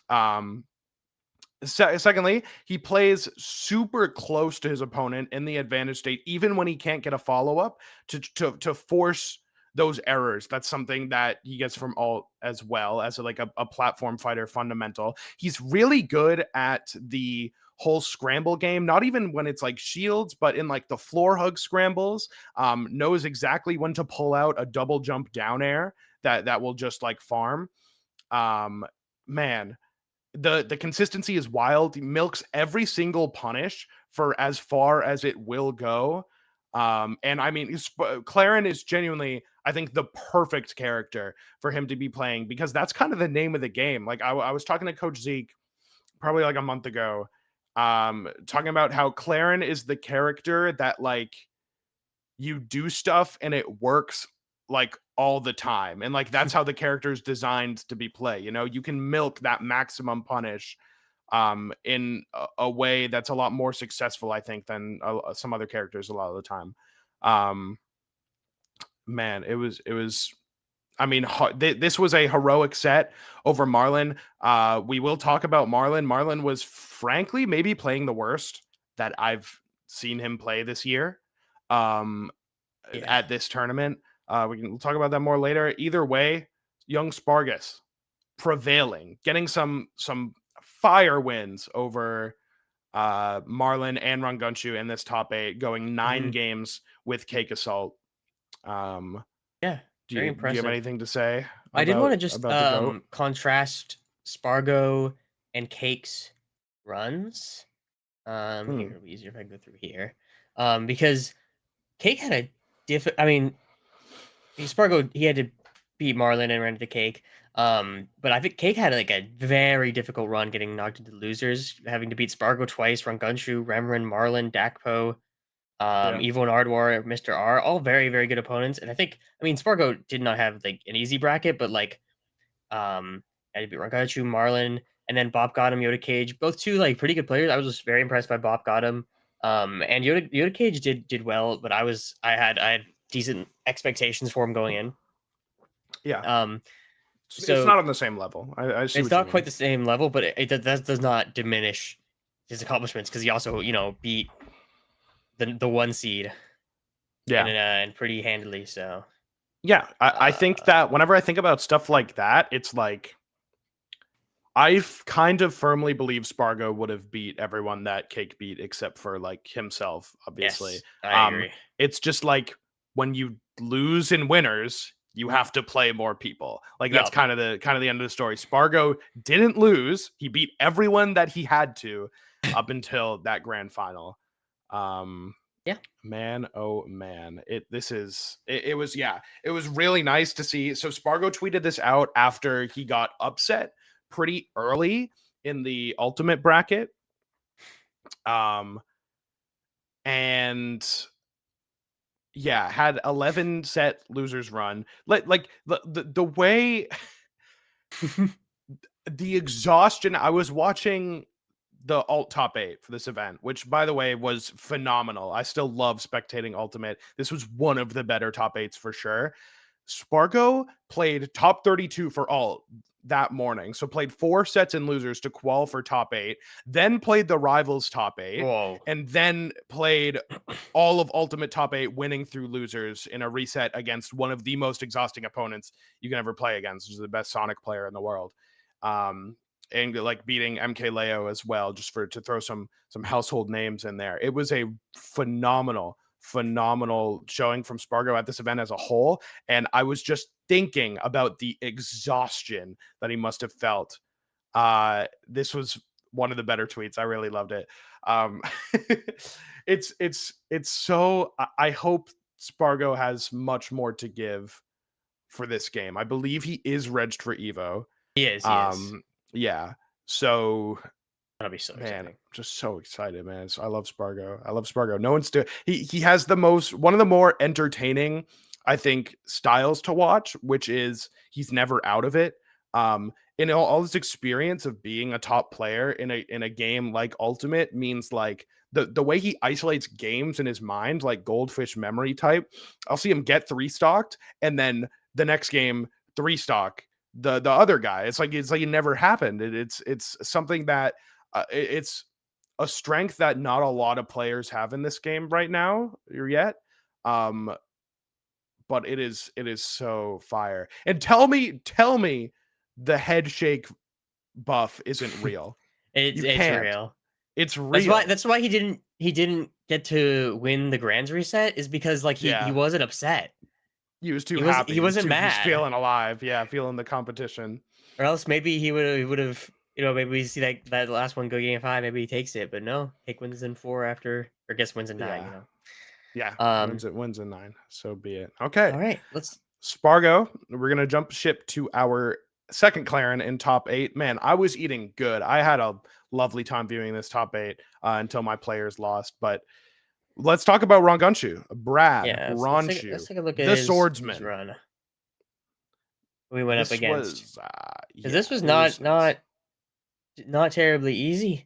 Secondly, he plays super close to his opponent in the advantage state, even when he can't get a follow-up to force those errors. That's something that he gets from alt as well as a platform fighter fundamental. He's really good at the whole scramble game, not even when it's like shields, but in like the floor hug scrambles, knows exactly when to pull out a double jump down air that will just like farm. Man, the consistency is wild. He milks every single punish for as far as it will go. And I mean, Claren is genuinely, I think, the perfect character for him to be playing, because that's kind of the name of the game. Like I was talking to Coach Zeke probably like a month ago, talking about how Claren is the character that like you do stuff and it works like all the time, and like that's how the character is designed to be play. You know, you can milk that maximum punish in a way that's a lot more successful, I think, than some other characters a lot of the time. Man, it was I mean, this was a heroic set over Marlon. We will talk about Marlon. Marlon was frankly maybe playing the worst that I've seen him play this year at this tournament. We can talk about that more later. Either way, young Spargus prevailing, getting some fire wins over Marlon and Rangunchu in this top 8, going 9 games with Cake Assault. Yeah, do very you impressive. have anything to say? I did want to just about the GOAT? contrast Spargo and Cake's runs. Here, it'll be easier if I go through here. Because Cake had a I mean, Spargo, he had to beat Marlon and ran into Cake. But I think Cake had like a very difficult run getting knocked into losers, having to beat Spargo twice, Rangunshu, Remren, Marlon, Dakpo, Evo and Ardwar, Mr. R, all very, very good opponents. And I mean, Spargo did not have like an easy bracket, but like, had to beat Rangunshu, Marlon, and then Bob got him, Yoda Cage, both two like pretty good players. I was just very impressed by Bob got him. And Yoda Cage did well, but I had decent expectations for him going in. Yeah. So it's not on the same level. I see it's not quite the same level, but that does not diminish his accomplishments, because he also, you know, beat the 1 seed. Yeah. And pretty handily. So yeah, I think that whenever I think about stuff like that, it's like I kind of firmly believe Spargo would have beat everyone that Cake beat except for like himself, obviously. Yes, I agree. It's just like when you lose in winners, you have to play more people. Like that's kind of the end of the story. Spargo didn't lose. He beat everyone that he had to up until that grand final. Man, oh man. It was really nice to see. So Spargo tweeted this out after he got upset pretty early in the ultimate bracket. And yeah, had 11 set losers run. Like the way the exhaustion. I was watching the alt top 8 for this event, which by the way was phenomenal. I still love spectating ultimate. This was one of the better top 8s for sure. Spargo played top 32 for alt that morning, so played 4 sets in losers to qual for top 8, then played the Rivals top 8. Whoa. And then played all of ultimate top 8, winning through losers in a reset against one of the most exhausting opponents you can ever play against, which is the best Sonic player in the world. And like beating MK Leo as well, just to throw some household names in there. It was a phenomenal showing from Spargo at this event as a whole. And I was just thinking about the exhaustion that he must have felt. This was one of the better tweets. I really loved it. It's so, I hope Spargo has much more to give for this game. I believe he is regged for Evo. He is. Yeah. So That'll be so man, exciting. I'm just so excited, man. I love Spargo. I love Spargo. No one's he has one of the more entertaining, I think, styles to watch, which is he's never out of it. In all this experience of being a top player in a game like Ultimate means like the way he isolates games in his mind, like goldfish memory type. I'll see him get 3-stocked, and then the next game 3-stock the other guy. It's like it never happened. It's something that it's a strength that not a lot of players have in this game right now or yet. But it is so fire. And tell me the head shake buff isn't real. It's You can't. real. It's real. That's why he didn't get to win the Grands reset, is because like he Yeah. wasn't upset. He was too He was- happy. he wasn't He's mad. feeling alive. Yeah, feeling the competition. Or else maybe he would have, maybe we see that last one go game 5, maybe he takes it, but no, Cake wins in 4 after, or guess wins in 9, Yeah. Wins in 9. So be it. Okay. All right, let's Spargo, we're gonna jump ship to our second Claren in top 8. Man, I was eating good. I had a lovely time viewing this top 8 until my players lost. But let's talk about Rangunshu. Brad, Ronshu, let's take a look at the his swordsman. run. We went up against. Because This was not terribly easy.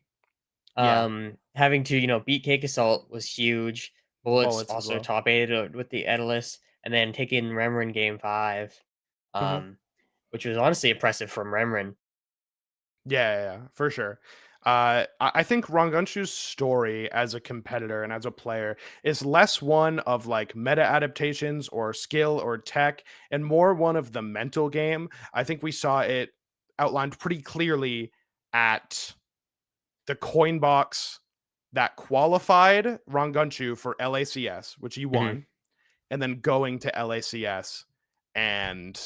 Having to beat Cake Assault was huge. Bullets as also well. top 8 with the Edalus, and then taking Remrin game 5, which was honestly impressive from Remrin. Yeah, for sure. I think Rangunshu's story as a competitor and as a player is less one of like meta adaptations or skill or tech, and more one of the mental game. I think we saw it outlined pretty clearly at the coin box that qualified Rangunshu for LACS, which he won, and then going to LACS and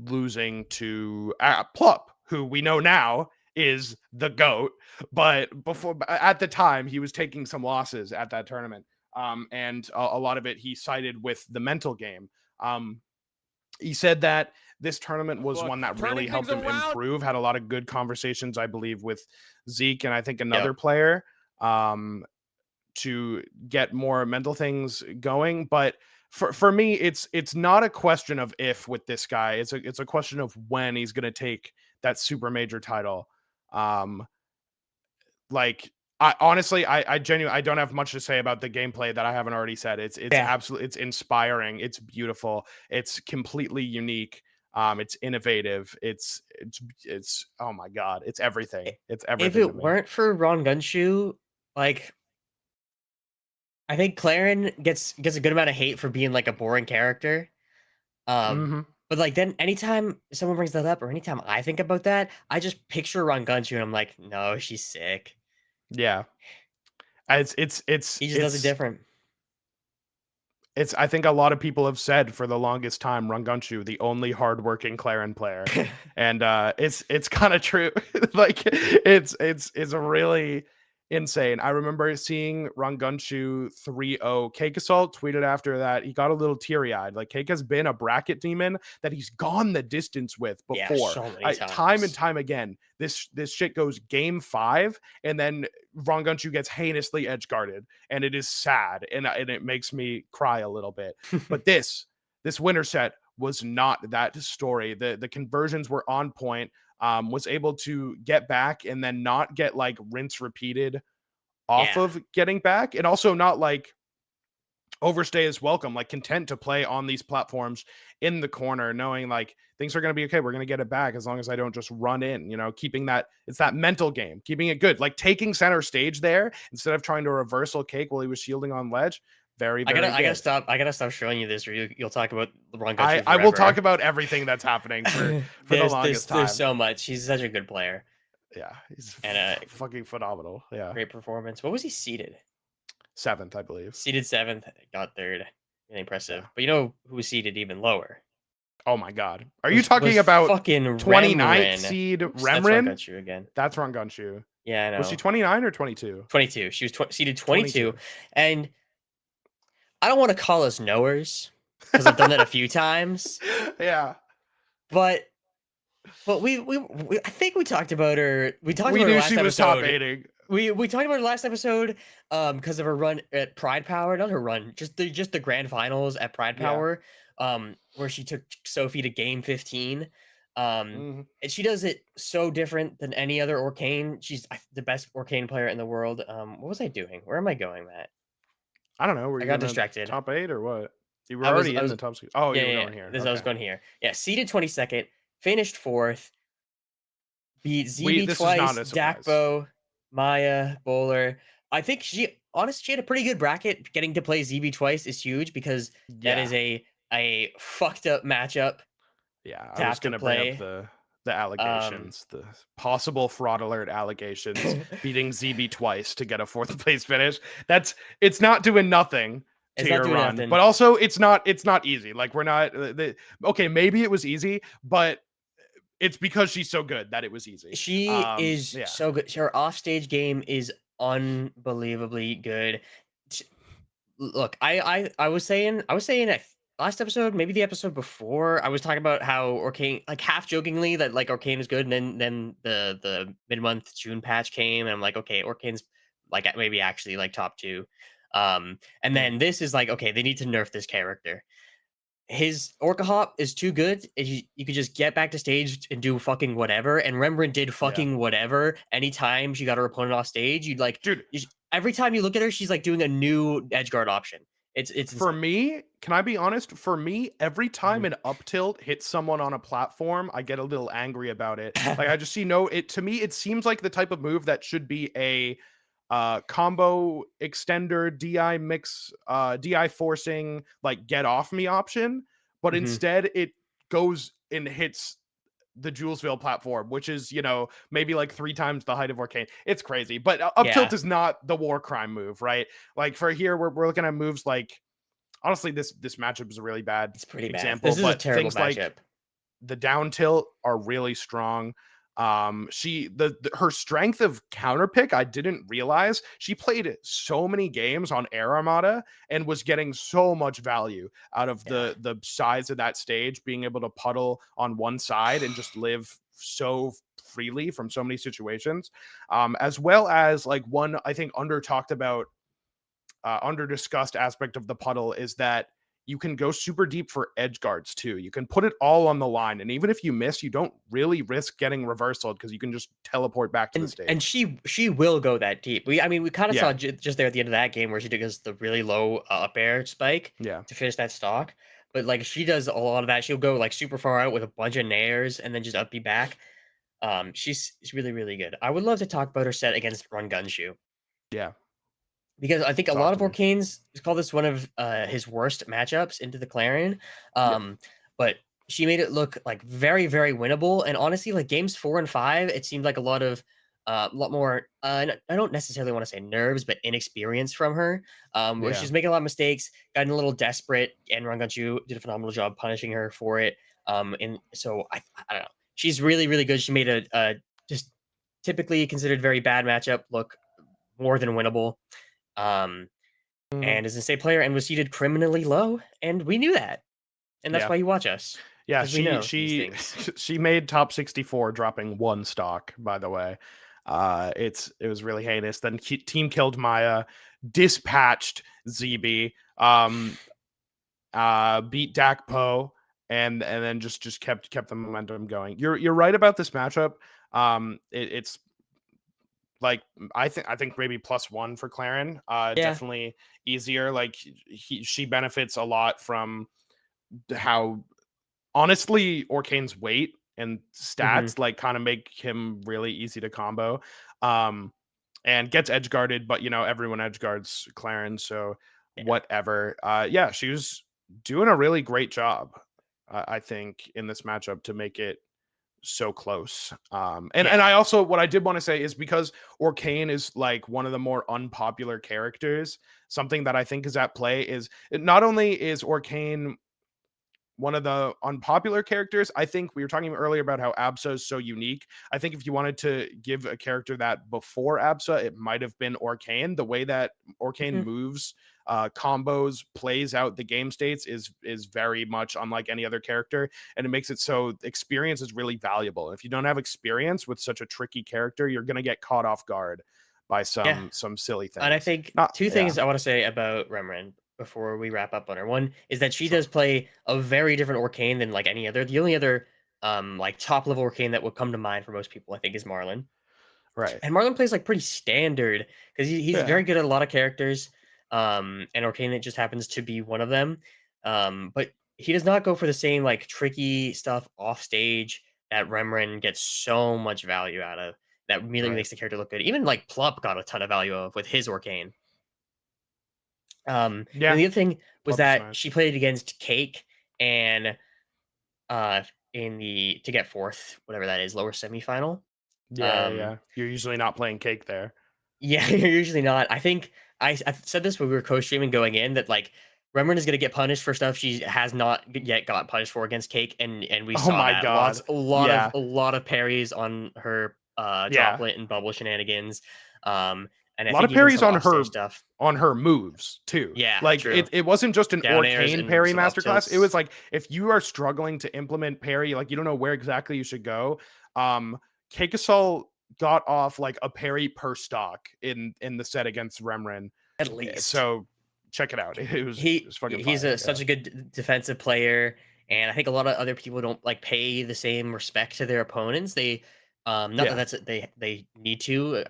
losing to Plup, who we know now is the GOAT, but at the time he was taking some losses at that tournament, and a lot of it he cited with the mental game. He said that this tournament was one that really helped him improve. Had a lot of good conversations, I believe, with Zeke and I think another player, to get more mental things going. But for me, it's not a question of if with this guy. It's a question of when he's going to take that super major title. Like I genuinely I don't have much to say about the gameplay that I haven't already said. It's absolutely, it's inspiring. It's beautiful. It's completely unique. It's innovative. It's oh my god, it's everything. It's everything. If it weren't for Rangunshu, like, I think Claren gets a good amount of hate for being like a boring character. But like then anytime someone brings that up, or anytime I think about that, I just picture Rangunshu and I'm like, no, she's sick. Yeah. He just does it different. It's I think a lot of people have said for the longest time, Rangunshu, the only hardworking Claren player. And it's kind of true. Like it's really insane. I remember seeing Rangunshu 3-0 Cake Assault tweeted after that. He got a little teary-eyed. Like, Cake has been a bracket demon that he's gone the distance with before. So many times. Time and time again. This shit goes game 5, and then Rangunshu gets heinously edge guarded, and it is sad, and it makes me cry a little bit. But this winner set was not that story. The conversions were on point. Was able to get back and then not get like rinse repeated off of getting back, and also not like overstay his welcome, like content to play on these platforms in the corner, knowing like things are going to be okay. We're going to get it back as long as I don't just run in, keeping that, it's that mental game, keeping it good, like taking center stage there instead of trying to reversal Cake while he was shielding on ledge. Very, very good. I gotta stop showing you this, or you'll talk about LeBron. I will talk about everything that's happening for the longest time. There's so much. He's such a good player. Yeah, he's fucking phenomenal. Yeah, great performance. What was he seeded? 7th, I believe. Seeded 7th, got 3rd. Really impressive. Yeah. But you know who was seeded even lower? Oh my god, are you talking about fucking 29th seed Remrin? That's Rangunshu again. That's Rangunshu. Yeah, I know. Was she 29 or 22? 22. She was seeded 22, and I don't want to call us knowers because I've done that a few times. Yeah. But Well, I think we talked about her. We talked We about her knew last she was top episode. aiding. We talked about her last episode because of her run at Pride Power, not her run, just the grand finals at Pride Yeah. Power, where she took Sophie to game 15. Mhm. And she does it so different than any other Orcane. She's the best Orcane player in the world. What was I doing? Where am I going, Matt? I don't know. Were I you got gonna distracted. top 8 or what? You were I was already I in was the top 6. Oh, Yeah, you were yeah, going here. I was Okay. going here. Yeah, seeded 22nd, finished 4th, beat ZB This is not twice, a surprise. Dakbo, Maya, Bowler. I think honestly she had a pretty good bracket. Getting to play ZB twice is huge because that is a fucked up matchup Yeah, to I was have to gonna bring up play. the allegations, the possible fraud alert allegations, beating ZB twice to get a 4th place finish. It's not doing nothing to It's not your doing run, nothing. but also it's not easy. Like we're not okay. Maybe it was easy, but it's because she's so good that it was easy. She is Yeah. so good. Her offstage game is unbelievably good. Look, I was saying that last episode, maybe the episode before, I was talking about how Orcane, like half jokingly, that like Orcane is good, and then the mid-month June patch came, and I'm like, okay, Orcane's like maybe actually like top 2. And then this is like, okay, they need to nerf this character. His Orca Hop is too good. You could just get back to stage and do fucking whatever. And Rembrandt did fucking whatever. Anytime she got her opponent off stage, you'd like, Dude, every time you look at her, she's like doing a new edge guard option. It's for insane. me, can I be honest? For me, every time Mhm. an up tilt hits someone on a platform, I get a little angry about it. Like I just see no. It to me, it seems like the type of move that should be a combo extender, DI mix, DI forcing, like get off me option, but Mhm. instead it goes and hits the Julesville platform, which is, maybe like 3 times the height of Arcane. It's crazy, but up tilt is not the war crime move, right? Like for here, we're looking at moves like, honestly, this matchup is a really bad It's pretty bad. example, This is a but terrible things like matchup. the down tilt are really strong. Her strength of counter pick, I didn't realize. She played so many games on Air Armada and was getting so much value out of the size of that stage, being able to puddle on one side and just live so freely from so many situations. As well as like one, I think, under talked about, under discussed aspect of the puddle is that you can go super deep for edge guards too. You can put it all on the line, and even if you miss, you don't really risk getting reversaled because you can just teleport back to the stage. And she will go that deep. We kind of saw Yeah. just there at the end of that game where she does the really low up air spike Yeah. to finish that stock. But like she does a lot of that. She'll go like super far out with a bunch of nairs and then just up be back. She's really, really good. I would love to talk about her set against Run Gunshoe. Yeah. Because I think a Talk lot to of me. Orcanes call this one of his worst matchups into the Clarion. But she made it look like very, very winnable. And honestly, like games 4 and 5, it seemed like a lot more. I don't necessarily want to say nerves, but inexperience from her. Where Yeah. she's making a lot of mistakes, gotten a little desperate, and Ranganchu did a phenomenal job punishing her for it. And so I don't know. She's really, really good. She made a just typically considered very bad matchup look more than winnable. And is a state player and was seated criminally low, and we knew that, and that's Yeah. why you watch us. Yeah, 'Cause we know these she things. she made top 64 dropping 1 stock, by the way. It was really heinous. Then team killed Maya, dispatched ZB, beat Dakpo, and then just kept the momentum going. You're right about this matchup. It's like I think maybe +1 for Claren. Definitely easier. Like she benefits a lot from how, honestly, Orcane's weight and stats like kind of make him really easy to combo. And gets edge guarded, but everyone edge guards Claren, so whatever. Yeah, she was doing a really great job, I think, in this matchup to make it so close. And I also, what I did want to say is, because Orcane is like one of the more unpopular characters, something that I think is at play is not only is Orcane one of the unpopular characters. I think we were talking earlier about how Absa is so unique. I think if you wanted to give a character that before Absa, it might have been Orcane. The way that Orcane moves combos, plays out the game states is very much unlike any other character, and it makes it so experience is really valuable. If you don't have experience with such a tricky character, you're gonna get caught off guard by some silly things. And I think Not, two yeah, things I want to say about Remren before we wrap up on her. One is that she sure. does play a very different Arcane than like any other. The only other like top level Arcane that would come to mind for most people, I think, is Marlin. Right. And Marlin plays like pretty standard because he's Yeah. very good at a lot of characters. And Arcane it just happens to be one of them. But he does not go for the same like tricky stuff off stage that Remren gets so much value out of. That really Right. makes the character look good. Even like Plup got a ton of value of with his Arcane. And Yeah. the other thing was Plup's that nice. she played against Cake and in the to get fourth, whatever that is, lower semifinal. Yeah. You're usually not playing Cake there. Yeah, you're usually not. I think I said this when we were co-streaming going in that like Remren is gonna get punished for stuff she has not yet got punished for against Cake, and we Oh saw my that God. a lot of parries on her Yeah. droplet and bubble shenanigans. And I A lot think of even parries some on offstage her stuff. moves too. Yeah, Like true. it wasn't just an Down airs Arcane and parry some up masterclass. It tilts. was like if you are struggling to implement parry, like you don't know where exactly you should go. Kakasol got off like a parry per stock in the set against Remren. At least. So check it out. It was fucking He's fire, such a good defensive player, and I think a lot of other people don't like pay the same respect to their opponents. They not Yeah. that that's they need to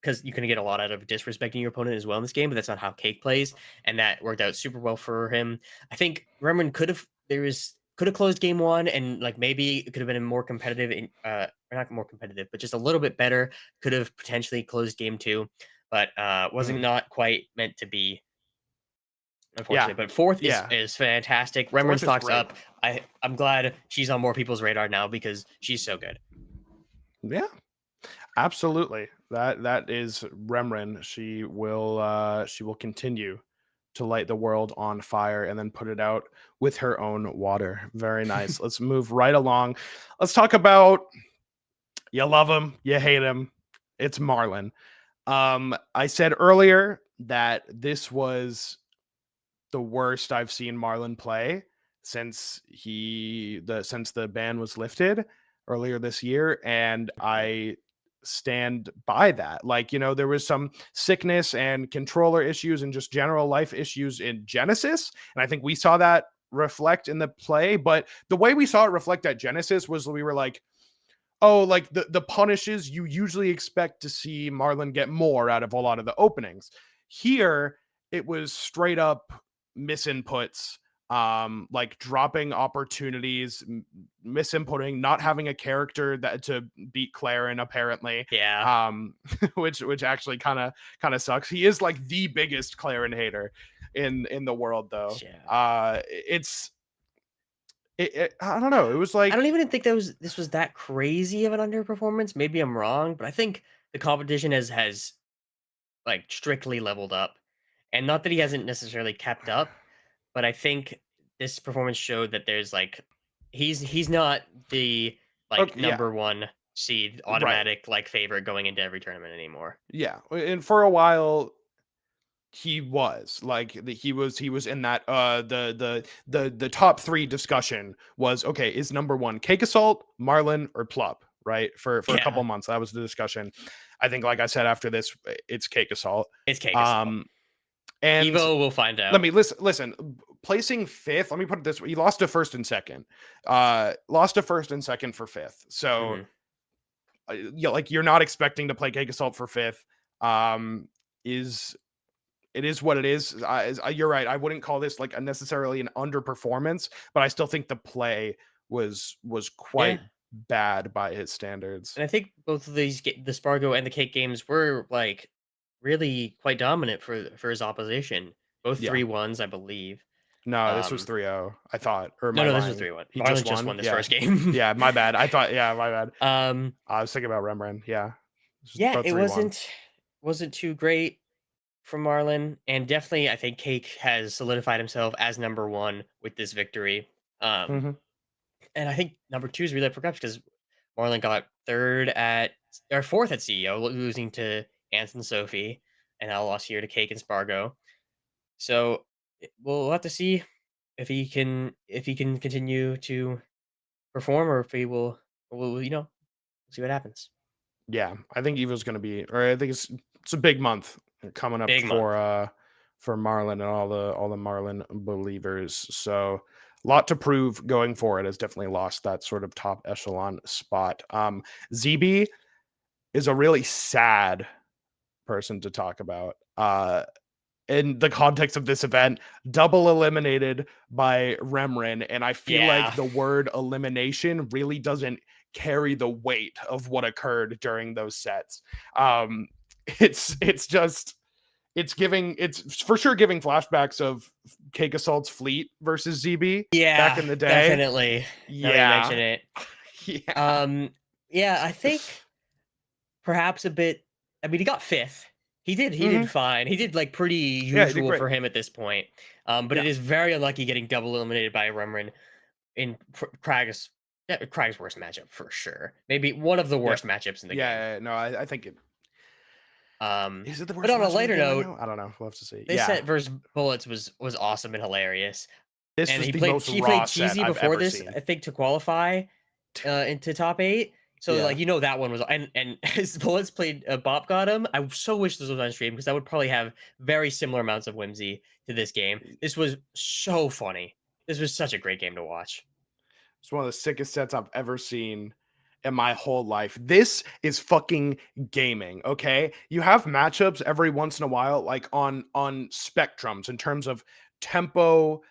because you can get a lot out of disrespecting your opponent as well in this game, but that's not how Cake plays, and that worked out super well for him. I think Remren could have closed game one, and like maybe it could have been a more competitive in or not more competitive, but just a little bit better. Could have potentially closed game two, but wasn't not quite meant to be, unfortunately. But fourth Yeah. is fantastic. Remren Fourth is stocks great. up. I'm glad she's on more people's radar now because she's so good. Yeah. Absolutely. That is Remren. She will continue to light the world on fire and then put it out with her own water. Very nice. Let's move right along. Let's talk about you love him, you hate him. It's Marlin. I said earlier that this was the worst I've seen Marlin play since the ban was lifted earlier this year, and I stand by that. Like, there was some sickness and controller issues and just general life issues in Genesis, and I think we saw that reflect in the play, but the way we saw it reflect at Genesis was we were like, oh, like the punishes, you usually expect to see Marlin get more out of a lot of the openings. Here, it was straight up misinputs, like dropping opportunities, misinputting, not having a character that to beat Claren apparently. Yeah. Which actually kind of sucks. He is like the biggest Claren hater in the world though. Yeah. I don't know. It was like I don't even think this was that crazy of an underperformance. Maybe I'm wrong, but I think the competition has like strictly leveled up. And not that he hasn't necessarily kept up, but I think this performance showed that there's like he's not the like okay, yeah, number one seed right. automatic like favorite going into every tournament anymore. Yeah, and for a while he was like he was in that the top three discussion was, okay, is number one Cake Assault, Marlin, or Plup, right? For a couple months that was the discussion. I think, like I said, after this it's Cake Assault. It's Cake Assault. And Evo will find out. Let me listen. Placing fifth, let me put it this way: he lost to first and second. Lost to first and second for fifth. So, yeah, like you're not expecting to play Cake Assault for fifth. It is what it is. You're right. I wouldn't call this like necessarily an underperformance, but I still think the play was quite bad by his standards. And I think both of these, the Spargo and the Cake games, were like really quite dominant for his opposition. Both 3-1s, I believe. No, this was 3-0, I thought. Or no, this was 3-1. He Marlin just won this first game. Yeah, my bad. I thought, my bad. I was thinking about Rembrandt. Yeah. It wasn't too great from Marlin, and definitely I think Cake has solidified himself as number one with this victory. And I think number two is really up for grabs because Marlin got fourth at CEO, losing to Anson Sophie, and now lost here to Cake and Spargo. So we'll have to see if he can continue to perform, or if he will see what happens. Yeah, I think Evo's going to be, or I think it's a big month coming up Big month. for Marlon and all the Marlon believers. So a lot to prove going forward. Has definitely lost that sort of top echelon spot. ZB is a really sad person to talk about. In the context of this event, double eliminated by Remrin, and I feel Yeah. like the word elimination really doesn't carry the weight of what occurred during those sets. Um, it's just it's for sure giving flashbacks of Cake Assault's Fleet versus ZB back Yeah, in the day. definitely. Now that you mention Yeah, it. yeah. Yeah, I think perhaps a bit. I mean, he got fifth. He Hmm. did fine. He did like pretty Yeah, he did usual great. for him at this point. But it Yeah, is very unlucky getting double eliminated by Rumrin in Krag's. Yeah, Krag's worst matchup for sure. Maybe one of the yeah, worst matchups in the game. yeah. No, I think it Um, is it the but worst on a match in the lighter game right note, now. I don't know. We'll have to see. this Yeah, set versus Bullets was awesome and hilarious. this And was he the played most he raw played set cheesy I've before ever this, seen. I think, to qualify into top 8. So Yeah. like that one was, and his Bullets played Bop got him. I so wish this was on stream because I would probably have very similar amounts of whimsy to this game. This was so funny. This was such a great game to watch. It's one of the sickest sets I've ever seen in my whole life. This is fucking gaming, okay? You have matchups every once in a while, like on spectrums in terms of tempo,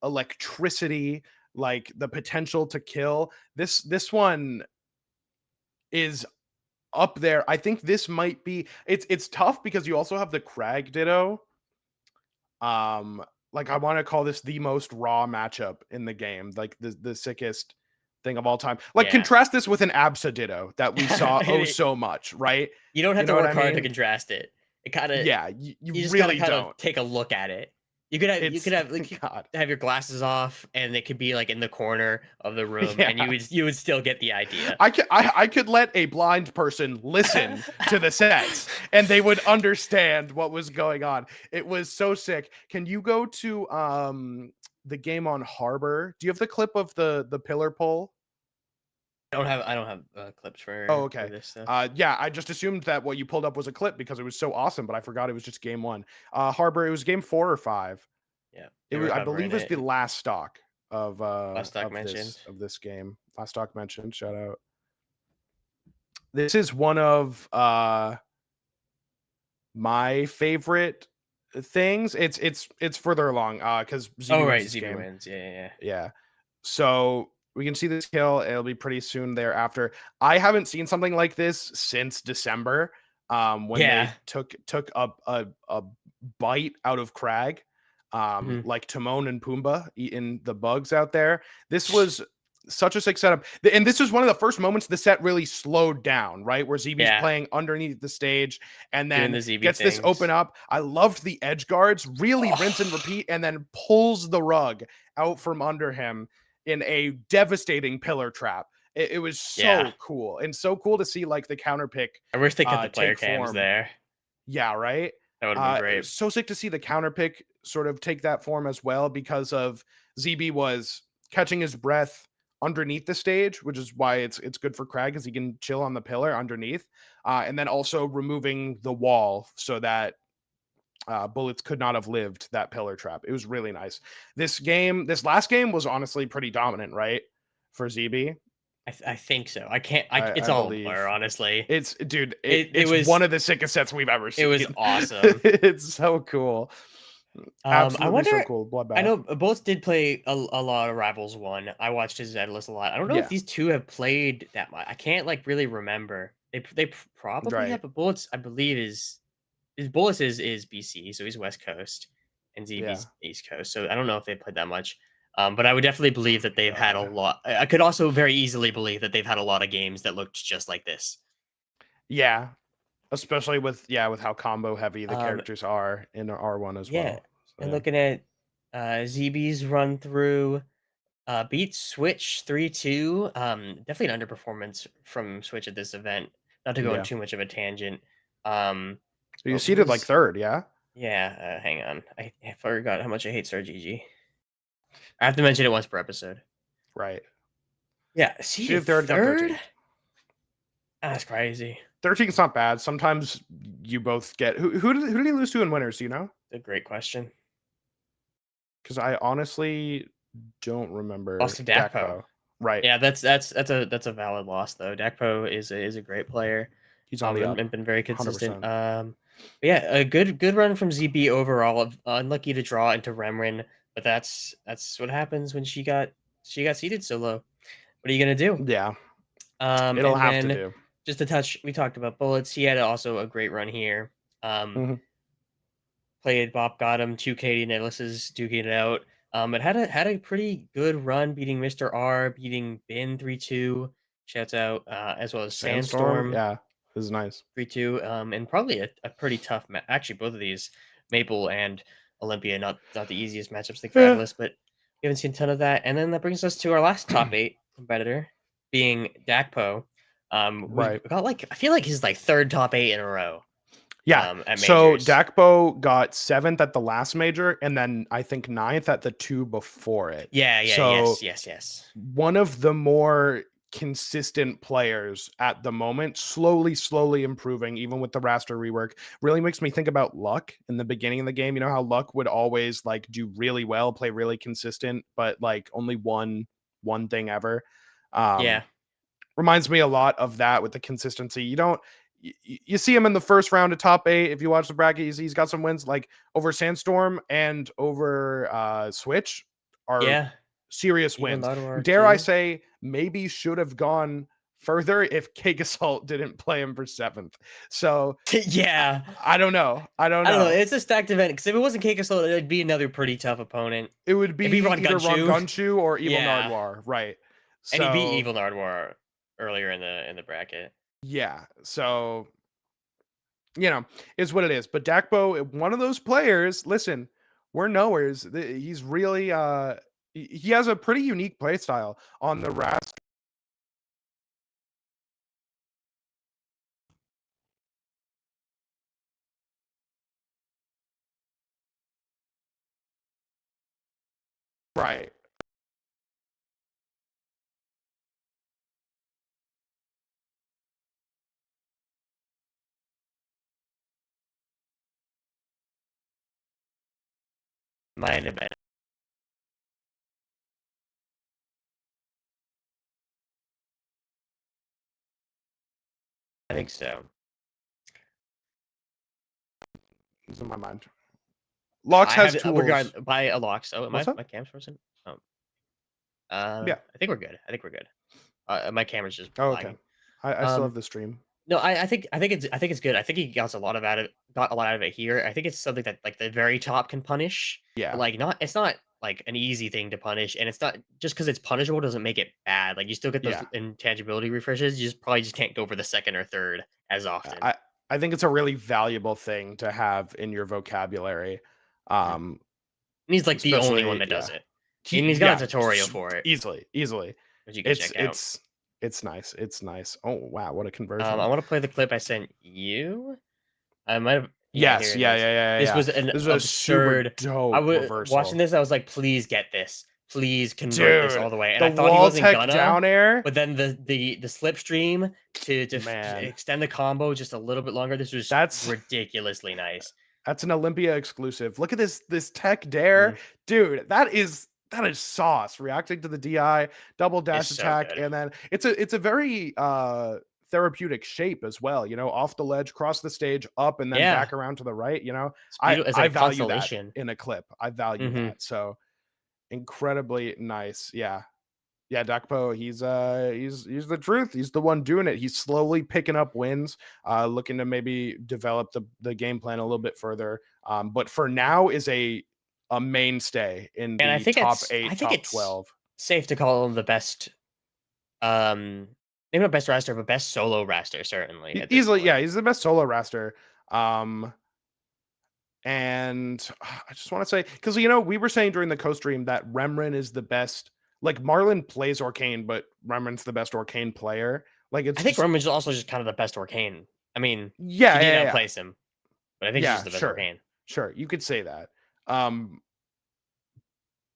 electricity, like the potential to kill. This one is up there. I think this might be it's tough because you also have the Crag Ditto. Like I want to call this the most raw matchup in the game, like the sickest thing of all time. Like Yeah. contrast this with an Absa Ditto that we saw so much, right? You don't have You to know what work I hard to mean? contrast it. It kind of Yeah, you you just gotta really kind of don't. take a look at it. You It's could have like God. have your glasses off, and it could be like in the corner of the room, and Yeah. you would still get the idea. I could let a blind person listen to the sets and they would understand what was going on. It was so sick. Can you go to the game on Harbor? Do you have the clip of the pillar pole? I don't have clips Oh, for okay. this stuff. Yeah, I just assumed that what you pulled up was a clip because it was so awesome, but I forgot it was just game one. Harbor, it was game 4 or 5. Yeah, It they was, were I covering believe, it was the it. last stock Last stock mentioned. of this game. Last stock mentioned. Shout out. This is one of my favorite things. It's further along because ZB Oh wins right, this ZB game. wins. Yeah. Yeah. So we can see this kill. It'll be pretty soon thereafter. I haven't seen something like this since December. When Yeah. they took a bite out of Crag, Mhm. like Timon and Pumbaa eating the bugs out there. This was such a sick setup, and this was one of the first moments the set really slowed down, right? Where ZB's Yeah. playing underneath the stage and Doing then the ZB gets this things. open up. I loved the edge guards, really rinse and repeat, and then pulls the rug out from under him in a devastating pillar trap. It was so Yeah. cool, and so cool to see like the counter pick I wish they kept the player take cams form. there. Yeah, right. That would have been It great. was so sick to see the counter pick sort of take that form as well because of ZB was catching his breath underneath the stage, which is why it's good for Crag because he can chill on the pillar underneath, and then also removing the wall so that bullets could not have lived that pillar trap. It was really nice. This last game was honestly pretty dominant, right, for ZB. I think so. I can't. It's I all a believe blur, honestly. it's dude. It It's was one of the sickest sets we've ever seen. it was awesome. It's so cool. I Absolutely so wonder. cool. Bloodbath. I know both did play a lot of Rivals 1. I watched his Zedalist a lot. I don't know Yeah. if these two have played that much. I can't like really remember. They probably Right. have, but Bullets, I believe, is Bullets is BC, so he's West Coast, and ZB's East Coast. So I don't know if they played that much. But I would definitely believe that they've had a lot. I could also very easily believe that they've had a lot of games that looked just like this. Yeah. Especially with how combo heavy the characters are in R1 as well. So, And looking at ZB's run through, beat Switch 3-2. Definitely an underperformance from Switch at this event. Not to go on too much of a tangent. you seeded like third, yeah? Yeah, hang on. I forgot how much I hate Star GG. I have to mention it once per episode. Right. Yeah, Seeded seeded third, got third? 13th. That's crazy. 13's not bad. Sometimes you both get who did he lose to in winners? Do you know? A great question. Because I honestly don't remember. Lost to Dakpo. Right. Yeah, that's a valid loss though. Dakpo is a great player. He's on the up. And been very consistent. 100%. But yeah, a good run from ZB overall. Unlucky to draw into Remrin, but that's what happens when she got seeded so low. What are you gonna do? Yeah. It'll have to do. Just to touch, we talked about bullets. He had also a great run here. Played Bop, got him 2 Katie Necklaces, duking it out. It had a pretty good run, beating Mr. R, beating Bin 3-2. Shouts out, as well as Sandstorm. Yeah, this is nice. 3-2. And probably a pretty tough match. Actually, both of these, Maple and Olympia, not the easiest matchups I think for Atlas, but we haven't seen a ton of that. And then that brings us to our last top 8 competitor, being Dakpo. Right. We got I feel like his third top 8 in a row. Yeah. So Dakpo got 7th at the last major, and then I think 9th at the 2 before it. Yeah. So yes. One of the more consistent players at the moment, slowly improving, even with the raster rework. Really makes me think about Luck in the beginning of the game. You know how Luck would always do really well, play really consistent, but only one thing ever. Yeah. Reminds me a lot of that with the consistency. You see him in the first round of top 8. If you watch the bracket, he's got some wins over Sandstorm and over Switch are serious wins. Dare I say, maybe should have gone further if Cake Assault didn't play him for 7th. So yeah, I don't know. It's a stacked event because if it wasn't Cake Assault, it'd be another pretty tough opponent. It would be either Ron Gunshu or Evil Nardwar, right? And he beat Evil Nardwar earlier in the bracket. Yeah, so is what it is. But Dakpo, one of those players. Listen, we're nowheres. He's really he has a pretty unique play style on the Rast. Right. Might have been. I think so. It's in my mind. Locks has tools. By a Locks. Oh, my camera's frozen. Oh. Yeah. I think we're good. My camera's just lagging. Okay. I still have the stream. No, I think it's good. I think he got a lot out of it here. I think it's something that the very top can punish. Yeah. But, it's not an easy thing to punish, and it's not just because it's punishable doesn't make it bad. You still get those intangibility refreshes. You probably can't go for the second or third as often. I think it's a really valuable thing to have in your vocabulary. He's the only one that does it. And he's got a tutorial for it. Easily. Which you can check out. It's nice. It's nice. Oh wow, what a conversion! I want to play the clip I sent you. I might have. Yes. Yeah. This was an absurd. Dope I was reversal. Watching this. I was like, please get this. Please convert this all the way. And I thought he wasn't gonna. Down air. But then the slipstream to extend the combo just a little bit longer. That's ridiculously nice. That's an Olympia exclusive. Look at this tech dare, dude. That is sauce. Reacting to the DI, double dash attack, and then it's a very therapeutic shape as well. Off the ledge, cross the stage, up, and then back around to the right. I value that in a clip. I value that. So incredibly nice. Yeah. Dakpo, he's the truth. He's the one doing it. He's slowly picking up wins, looking to maybe develop the game plan a little bit further. But for now is a mainstay in the top 8, top 12. Safe to call him the best, maybe not best raster, but best solo raster, certainly. Easily, he's the best solo raster. And I just want to say, because we were saying during the co-stream that Remrin is the best. Marlon plays Arcane, but Remrin's the best Arcane player. I think Remrin's also just kind of the best Arcane. I mean, outplays him, but I think he's the best Arcane. Sure, you could say that.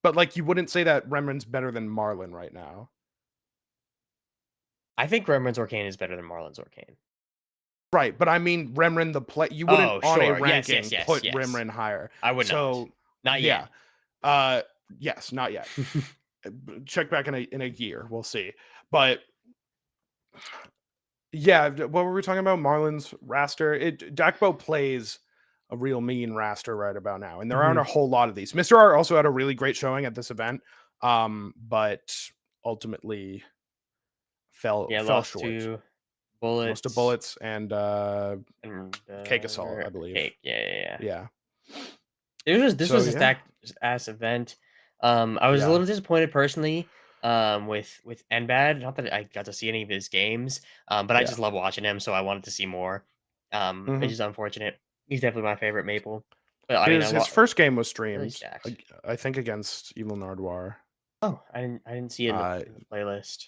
But like you wouldn't say that Remren's better than Marlin right now. I think Remren's Orcane is better than Marlin's Orcane. Right, but I mean Remren the play. You wouldn't Oh, on a sure. Yes, ranking yes, put yes. Remren higher. I would So not yeah, yet. yes, not yet. Check back in a year, we'll see. But yeah, what were we talking about? Marlin's Raster. Dakbo plays a real mean Raster right about now, and there aren't a whole lot of these. Mr. R also had a really great showing at this event, but ultimately fell lost short. to Bullets. Most of Bullets and Cake Assault, I believe. Cake, yeah. This was a stacked ass event. I was a little disappointed personally with Nbad. Not that I got to see any of his games, but I just love watching him, so I wanted to see more. It's just unfortunate. He's definitely my favorite Maple. But I mean, his first game was streamed, really I think, against Evil Nardwar. Oh, I didn't see it in the playlist.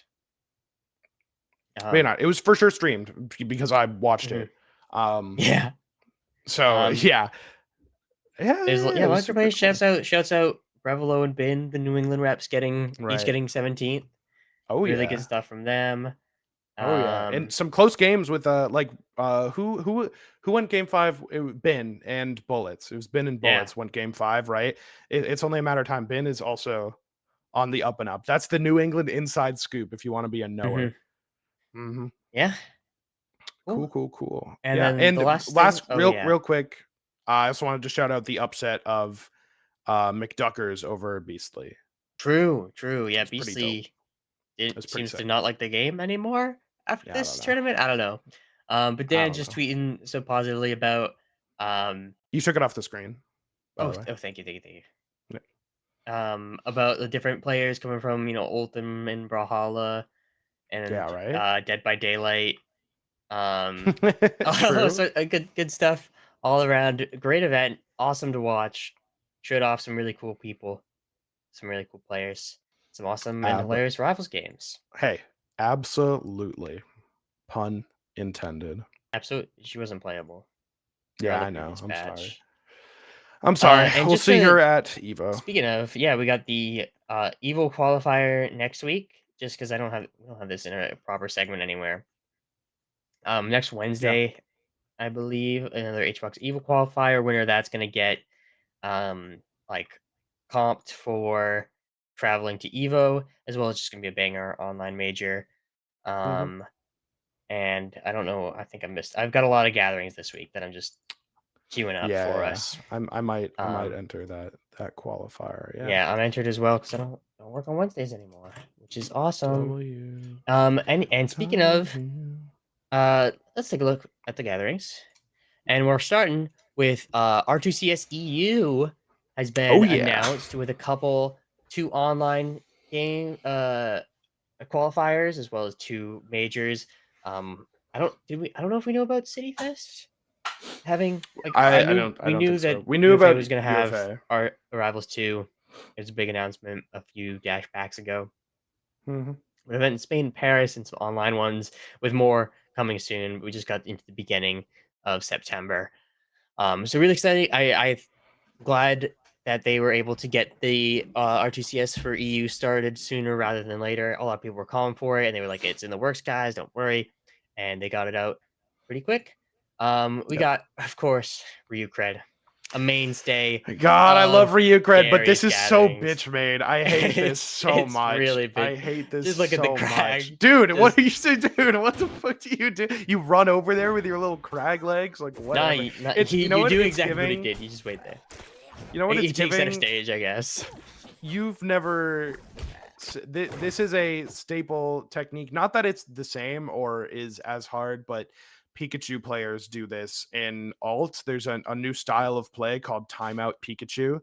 Maybe not. It was for sure streamed because I watched it. Yeah. So yeah. Lots of players. Shouts out Revelo and Bin, the New England reps each getting 17th. Oh, really good stuff from them. Oh yeah, and some close games with who went game 5? Bin and Bullets. It was Bin and Bullets went game 5, right? It's only a matter of time. Bin is also on the up and up. That's the New England inside scoop if you want to be a knower. Yeah. Cool. And yeah, then and the last real quick, I also wanted to shout out the upset of McDuckers over Beastly. True. Yeah, Beastly seems to not like the game anymore after this tournament. I don't know. But Dan just tweeting so positively about you took it off the screen. Thank you. Yeah. About the different players coming from, Ultim and Brawlhalla and Dead by Daylight. So good stuff all around. Great event, awesome to watch. Showed off some really cool people, some really cool players, some awesome and hilarious Rivals games. Hey, absolutely, pun intended. Absolutely, she wasn't playable. Yeah, I know. I'm sorry. We'll see her at Evo. Speaking of, we got the Evo qualifier next week. Just because we don't have this in a proper segment anywhere. Next Wednesday, I believe, another HBox Evo qualifier winner that's going to get comped for traveling to Evo, as well as just going to be a banger online major. And I don't know, I think I've got a lot of gatherings this week that I'm just queuing up for us. I might enter that qualifier. Yeah, I'm entered as well because I don't work on Wednesdays anymore, which is awesome. And speaking of, let's take a look at the gatherings, and we're starting with R2CS EU has been announced with two online game qualifiers as well as 2 majors. I don't know if we know about City Fest having we knew that it was going to have our Rivals 2. It was a big announcement a few DashBacks ago. An event in Spain, Paris, and some online ones with more coming soon. We just got into the beginning of September. So really exciting. I'm glad that they were able to get the R2CS for EU started sooner rather than later. A lot of people were calling for it, and they were like, "It's in the works, guys. Don't worry." And they got it out pretty quick. We got, of course, Ryukred, a mainstay. God, I love Ryukred, but this is so bitch made. I hate this so much. Really I hate this just look at the much. Dude, what are you saying, dude? What the fuck do you do? You run over there with your little crag legs? Like, whatever. You do exactly what he did. You just wait there. You know what he takes center stage, I guess. You've never... This is a staple technique. Not that it's the same or is as hard, but Pikachu players do this in alt. There's a new style of play called Timeout Pikachu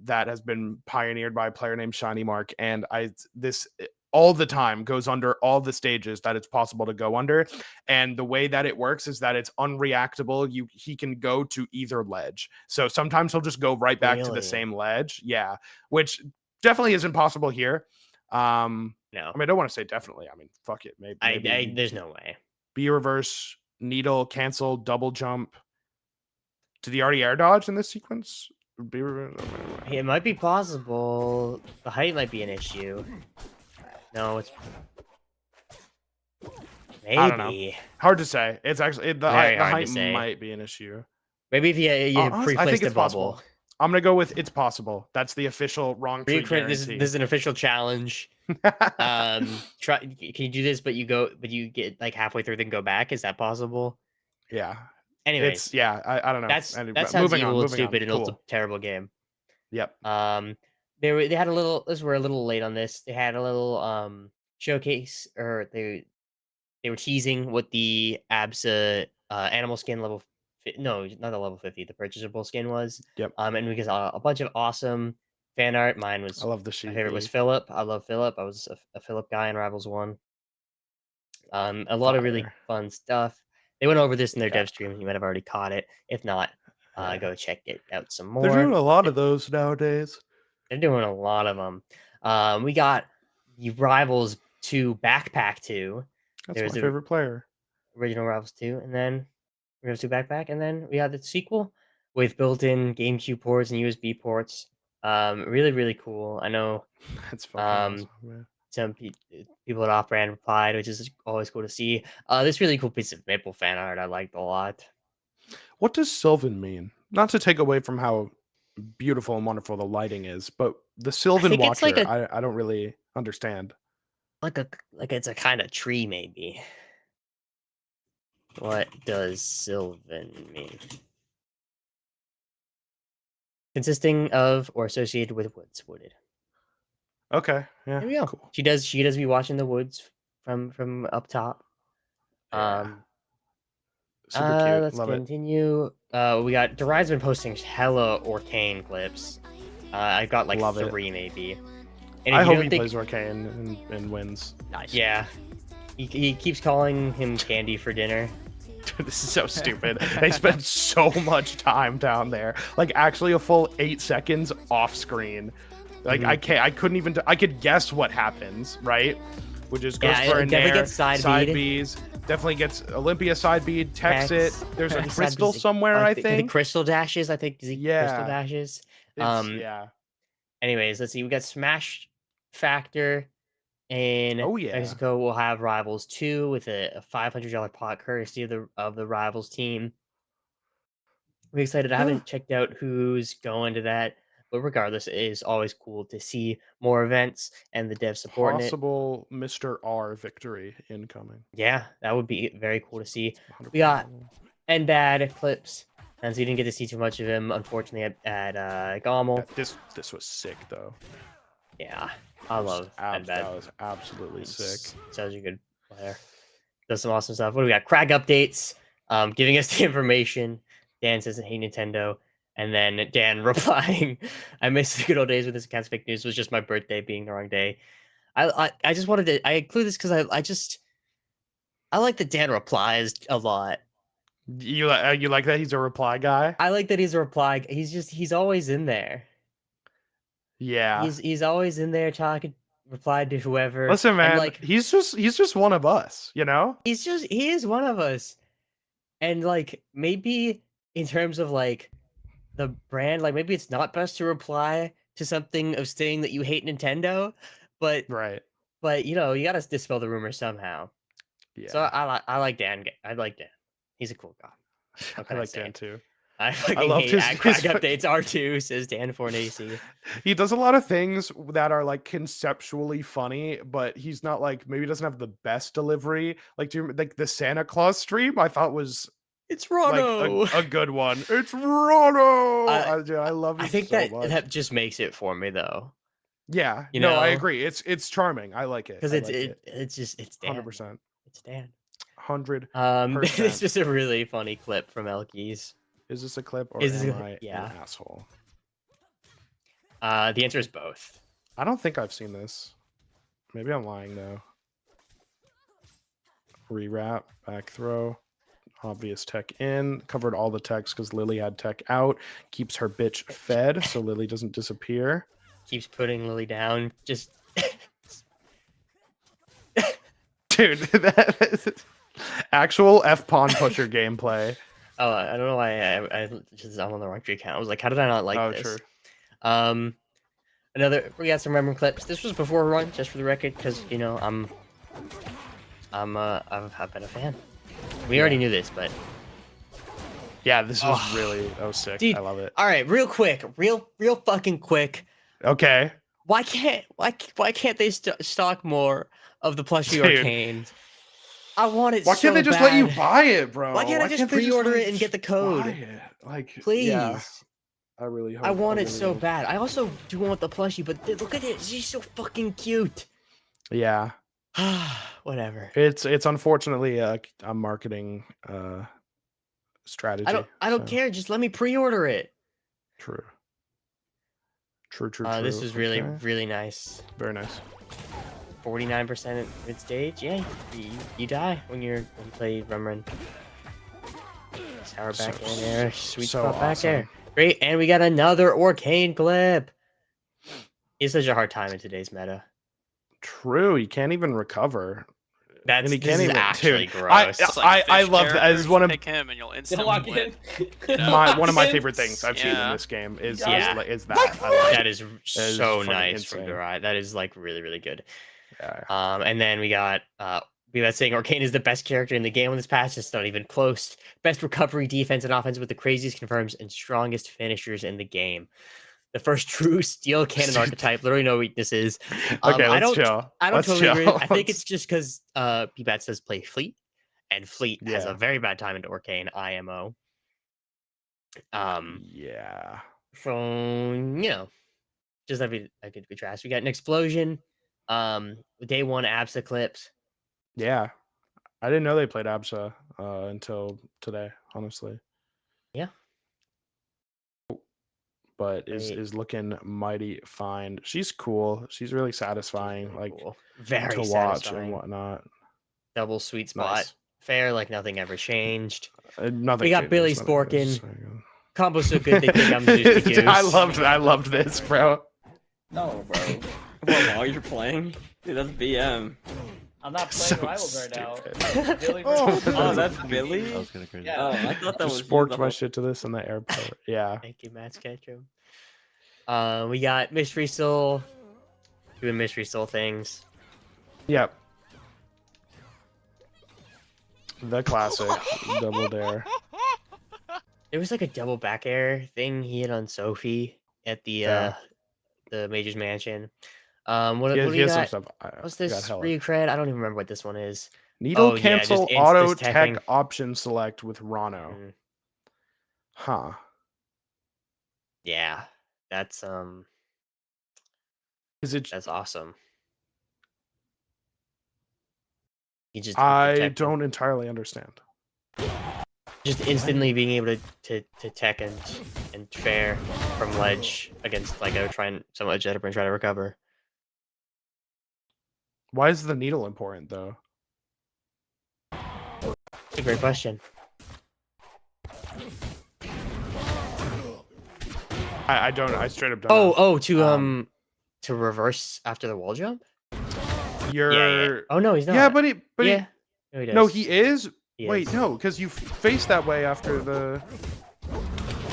that has been pioneered by a player named Shiny Mark, and this all the time goes under all the stages that it's possible to go under. And the way that it works is that it's unreactable. He can go to either ledge. So sometimes he'll just go right back to the same ledge. Yeah, which definitely isn't possible here. No, I mean, I don't want to say definitely. I mean, fuck it. Maybe there's no way. B reverse, needle, cancel, double jump. Did he already air dodge in this sequence? It might be possible. The height might be an issue. No, it's maybe. I don't know. Hard to say. It's actually the Very hard to height say. might be an issue. Maybe if you Honestly, I pre-placed think a it's bubble. possible. I'm gonna go with it's possible. That's the official wrong tree This guarantee. is an official challenge. Try. Can you do this? But you get like halfway through, then go back. Is that possible? Yeah. Anyways, I don't know. that sounds moving evil on, and stupid, and cool. it's a terrible game. Yep. They had a little. We're a little late on this. They had a little showcase, or they were teasing what the Absa animal skin level. No, not the level 50. The purchasable skin was. Yep. And we got a bunch of awesome fan art. Mine was. I love the sheep. My favorite was Philip. I love Philip. I was a Philip guy in Rivals 1. A lot of really fun stuff. They went over this in their dev stream. You might have already caught it. If not, go check it out some more. They're doing a lot of those nowadays. They're doing a lot of them. We got the Rivals 2 Backpack 2. That's my favorite player. Original Rivals 2, and then Rivals 2 Backpack, and then we got the sequel with built-in GameCube ports and USB ports. Really, really cool. I know. That's fucking awesome, man. Some people at Off-Brand replied, which is always cool to see. This really cool piece of Maple fan art I liked a lot. What does Sylvan mean? Not to take away from how beautiful and wonderful the lighting is, but the Sylvan Watcher, like I don't really understand. Like it's a kind of tree, maybe. What does Sylvan mean? Consisting of or associated with woods, wooded. Okay, yeah. There we go. Cool. She does be watching the woods from up top. Yeah. Super cute. Let's Love continue. We got Derid's been posting hella Orcane clips. I got like 3 maybe. And I hope he plays Orcane and wins. Nice. Yeah. He keeps calling him Candy for dinner. This is so stupid. They spend so much time down there. Like actually a full 8 seconds off screen. Like I couldn't even I could guess what happens, right? Which is goes for a nair, gets side Bs. Definitely gets Olympia side bead, techs it. There's a crystal somewhere, I think. The crystal dashes, I think. Crystal dashes. Yeah. Anyways, let's see. We got Smash Factor in Mexico. We'll have Rivals 2 with a $500 pot courtesy of the Rivals team. We're excited. I haven't checked out who's going to that. But regardless, it is always cool to see more events and the dev supporting Possible Mr. R victory incoming. Yeah, that would be very cool to see. 100%. We got Bad clips, and so you didn't get to see too much of him, unfortunately, at GOML. This was sick, though. Yeah, I love Bad. That was absolutely sick. Such a good player. Does some awesome stuff. What do we got? Crag updates, giving us the information. Dan says, "Hey, Nintendo." And then Dan replying, "I miss the good old days when this account's fake news. Was just my birthday being the wrong day." I just wanted to include this because I like that Dan replies a lot. You like that he's a reply guy? I like that he's a reply. He's always in there. Yeah, he's always in there talking, replied to whoever. Listen, man, like he's just one of us, you know. He is one of us, and like maybe in terms of like the brand, like maybe it's not best to reply to something of saying that you hate Nintendo, but you know, you gotta dispel the rumor somehow. Yeah. So I like Dan. I like Dan. He's a cool guy. I like Dan too. I love his updates. R2 says Dan for an AC. He does a lot of things that are like conceptually funny, but he's not like maybe doesn't have the best delivery. Like like the Santa Claus stream, I thought was. It's Rono. Like a good one. It's Rono. I love it. I think so much. That just makes it for me though. Yeah. You know, I agree. It's charming. I like it. Because it's Dan. 100%. It's Dan. 100%. This is a really funny clip from Elkies. Is this a clip or am I an asshole? The answer is both. I don't think I've seen this. Maybe I'm lying though. Rewrap, back throw. Obvious tech in, covered all the techs because Lily had tech out, keeps her bitch fed so Lily doesn't disappear. Keeps putting Lily down, just dude, that is actual F pawn pusher gameplay. Oh, I don't know why I'm on the wrong account. I was like, how did I not like this? True. We got some random clips. This was before run, just for the record, because you know I've been a fan. We already knew this, but Yeah, this was really sick. dude, I love it. all right, real quick, real fucking quick. Okay. Why can't they stock more of the plushie Dude. Arcane? I want it. Why can't they just let you buy it, bro? Why can't I just pre-order it and get the code? Buy it? Like, Please. Yeah, I really hope. I want it really so hope. bad. I also do want the plushie, but look at it. She's so fucking cute. Yeah. Whatever. It's unfortunately a marketing strategy. I don't care. Just let me pre-order it. True. True. This was really nice. Very nice. 49% mid stage. Yeah, you die when you play Run. Sour back in there. Sweet spot back there. Great, and we got another Arcane clip. It's such a hard time in today's meta. True, he can't even recover. This is actually gross. I love that. As one of pick him and you'll instantly win. one of my favorite things I've seen in this game is that. That is so nice from Durai. That is like really good. Yeah. And then we got saying Arcane is the best character in the game on this patch. It's not even close. Best recovery, defense, and offense with the craziest confirms and strongest finishers in the game. The first true steel cannon archetype. Literally no weaknesses. Okay, I don't totally agree. I think it's just because BBAT says play Fleet, and Fleet has a very bad time into Arcane IMO. Yeah. So just a good contrast. We got an explosion. Day one Absa clips. Yeah, I didn't know they played Absa until today, honestly. Yeah. But is looking mighty fine. She's cool. She's really satisfying, really like cool. Very to watch and whatnot. Double sweet spot. Nice. Fair, like nothing ever changed. Nothing. We got Billy Sporkin. Combo so good they think I'm Juicy Goose. I loved this, bro. No, bro. What while you're playing? Dude, that's BM. I'm not So playing Rivals right now. stupid. Billy Oh, that's Billy? That was kind of crazy. Yeah. Oh, I thought that was Just sporked my shit to this in the airport. Yeah. Thank you, Matt Sketchum. We got Mystery Soul doing Mystery Soul things. Yep. The classic double dare. There was like a double back air thing he hit on Sophie at the Major's Mansion. What do you got? What's this recred? I don't even remember what this one is. Needle cancel auto tech teching. option select with Rano. Huh. Yeah, that's that's awesome. I don't entirely understand. Just instantly being able to tech and fair from ledge against like some ledge and try to recover. Why is the needle important though? That's a great question. I don't. I straight up don't. know. To reverse after the wall jump. You're. Oh no, he's not. Yeah, but he does. No, he is. Wait, is. no, because you face that way after the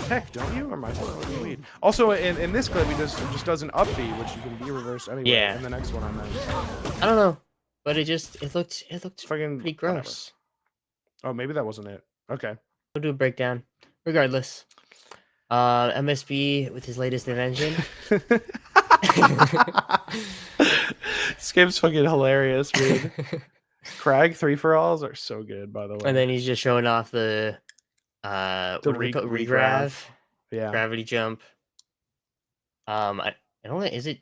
tech, don't you? Or am I totally weird? Also, in this clip, he just does an up B, which you can be reversed anyway. Yeah. In the next one, I meant. I don't know, but it looked fucking pretty gross. Whatever. Oh, maybe that wasn't it. Okay. We'll do a breakdown. Regardless, MSB with his latest invention. This game's fucking hilarious, dude. Crag 3-for-alls are so good, by the way. And then he's just showing off the regrav. Yeah. Gravity jump. I don't know. Is it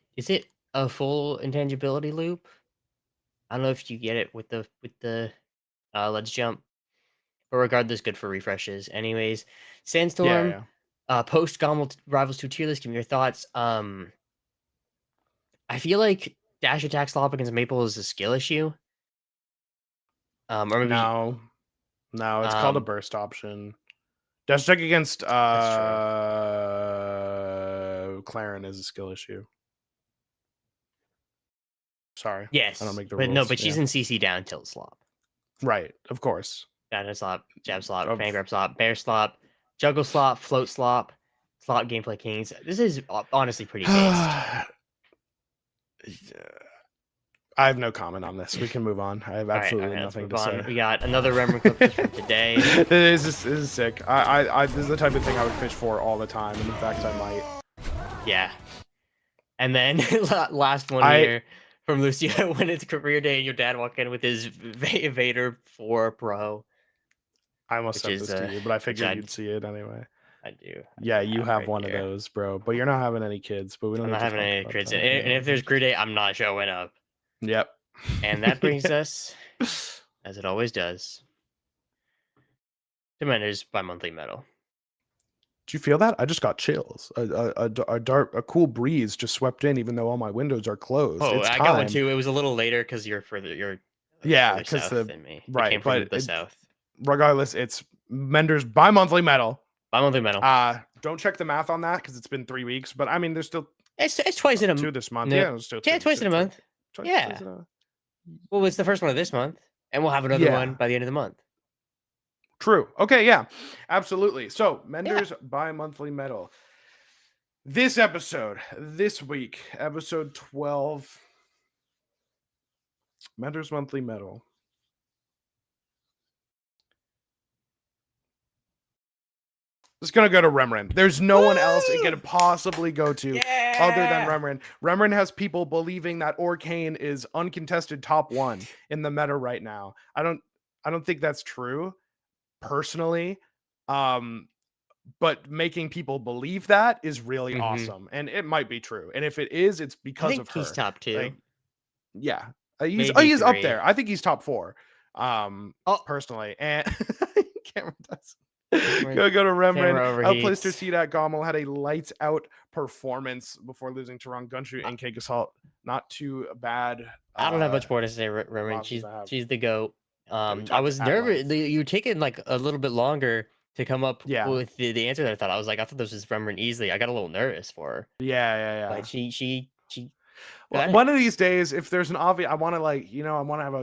a full intangibility loop? I don't know if you get it with the ledge jump, but regardless, good for refreshes. Anyways, Sandstorm. Post GOML Rivals 2 tier list. Give me your thoughts. I feel like dash attack slop against Maple is a skill issue. Or maybe No, it's called a burst option. Dash attack against Claren is a skill issue. Sorry. Yes. I don't make the but rules. no, but she's in CC down tilt slop. Right, of course. Data slop, jab slop, Of- fan grab slop, bear slop, juggle slop, float slop, slop gameplay kings. This is honestly pretty based. I have no comment on this. We can move on. I have absolutely let's nothing move to on. say. We got another Remnant clip just from today. This is sick. This is the type of thing I would fish for all the time, and in fact, I might. Yeah. And then last one here from Lucio, when it's career day and your dad walk in with his Vader 4 Pro. I almost Which sent is, this to you, but I figured I'd- you'd see it anyway. I do. Yeah, you have right one here. of those, bro. But you're not having any kids. But we don't. I'm need not to having talk any about crits. that. And if there's career day, I'm not showing up. Yep. And that brings us, as it always does, to Mender's bi-monthly medal. Do you feel that? I just got chills. A cool breeze just swept in, even though all my windows are closed. Oh, It's I time. got one too. It was a little later because you're further. Yeah, further 'cause south the- than me. right, It came from but the it- south. Regardless, it's Mender's bi-monthly medal. Bi-monthly medal. Don't check the math on that because it's been 3 weeks. But I mean, there's still It's twice in a 2 month. this month. no, Yeah, it's still Yeah, 2. twice in a month. Yeah. Twice in a- Well, it's the first one of this month, and we'll have another Yeah. one by the end of the month. True. Okay, yeah, absolutely. So Mender's bi-monthly medal. This episode, this week, episode 12, Mender's monthly medal. It's gonna go to Remren. There's no one else it could possibly go to other than Remren. Remren has people believing that Orcane is uncontested top 1 in the meta right now. I don't think that's true, personally. But making people believe that is really awesome, and it might be true. And if it is, it's I because think of her. he's top 2. Like, yeah, he's Maybe he's up 3. there. I think he's top 4. Personally, and camera does. Go to Remren. Outplaced her overheats. seat at GOML, had a lights out performance before losing to Ron Gunshoot and Cake Assault. Not too bad. I don't have much more to say, Roman. losses I have. She's the GOAT. we I talked was at nervous. length. You were taking like a little bit longer to come up Yeah. with the answer that I thought. I thought this was Remren easily. I got a little nervous for her. Yeah. But she Well, got it. one of these days, if there's an obvious, I want to I want to have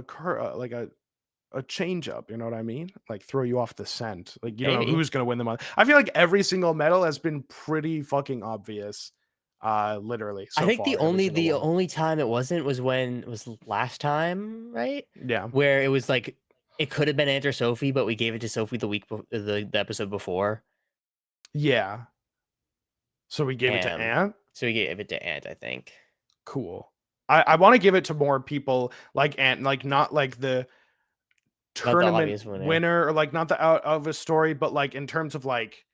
a change up. You know what I mean? Like throw you off the scent. Like you don't know Maybe. who's gonna win the month. I feel like every single medal has been pretty fucking obvious. Literally. I think so far, every single one. only time it wasn't was when was last time, right? Yeah. Where it was like it could have been Ant or Sophie, but we gave it to Sophie the episode before. Yeah. So we gave it to Ant. So we gave it to Ant, I think. Cool. I want to give it to more people like Ant, like not like the tournament obvious winner or like not the out of a story, but like in terms of like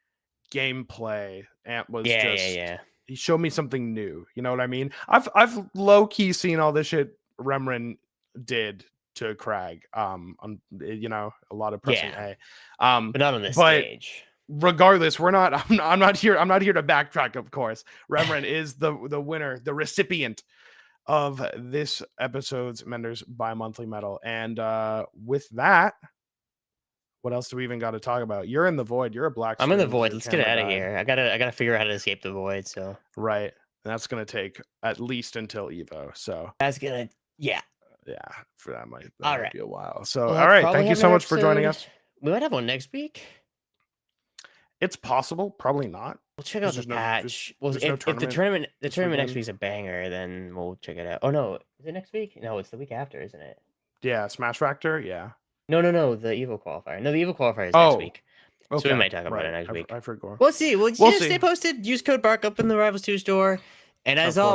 gameplay, Ant was Yeah. he showed me something new. You know what I mean? I've low key seen all this shit Remren did to Crag. On a lot of pressing A. But not on this stage. Regardless, I'm not here to backtrack, of course. Remren is the winner, the recipient of this episode's Mender's bi-monthly medal. And with that, what else do we even got to talk about? You're in the void. You're a black. I'm in the screen with void. your Let's get camera out of died. here. I gotta figure out how to escape the void. So Right. And that's gonna take at least until Evo. So that's gonna for that might All right. be a while. So We'll all right, probably thank you have so another much for joining episode- us. We might have one next week. It's possible, probably not. We'll check out the There's no- patch. Well, there's no if the tournament tournament this next weekend. week's a banger, then we'll check it out. Oh no, is it next week? No, it's the week after, isn't it? Yeah, Smash Factor. Yeah. No, the Evo qualifier. No, the Evo qualifier is Oh, next week. So we might talk about it next week. I forgot. We'll see. We'll We'll stay see. posted. Use code BARK up in the Rivals 2 store. And as Of course. always.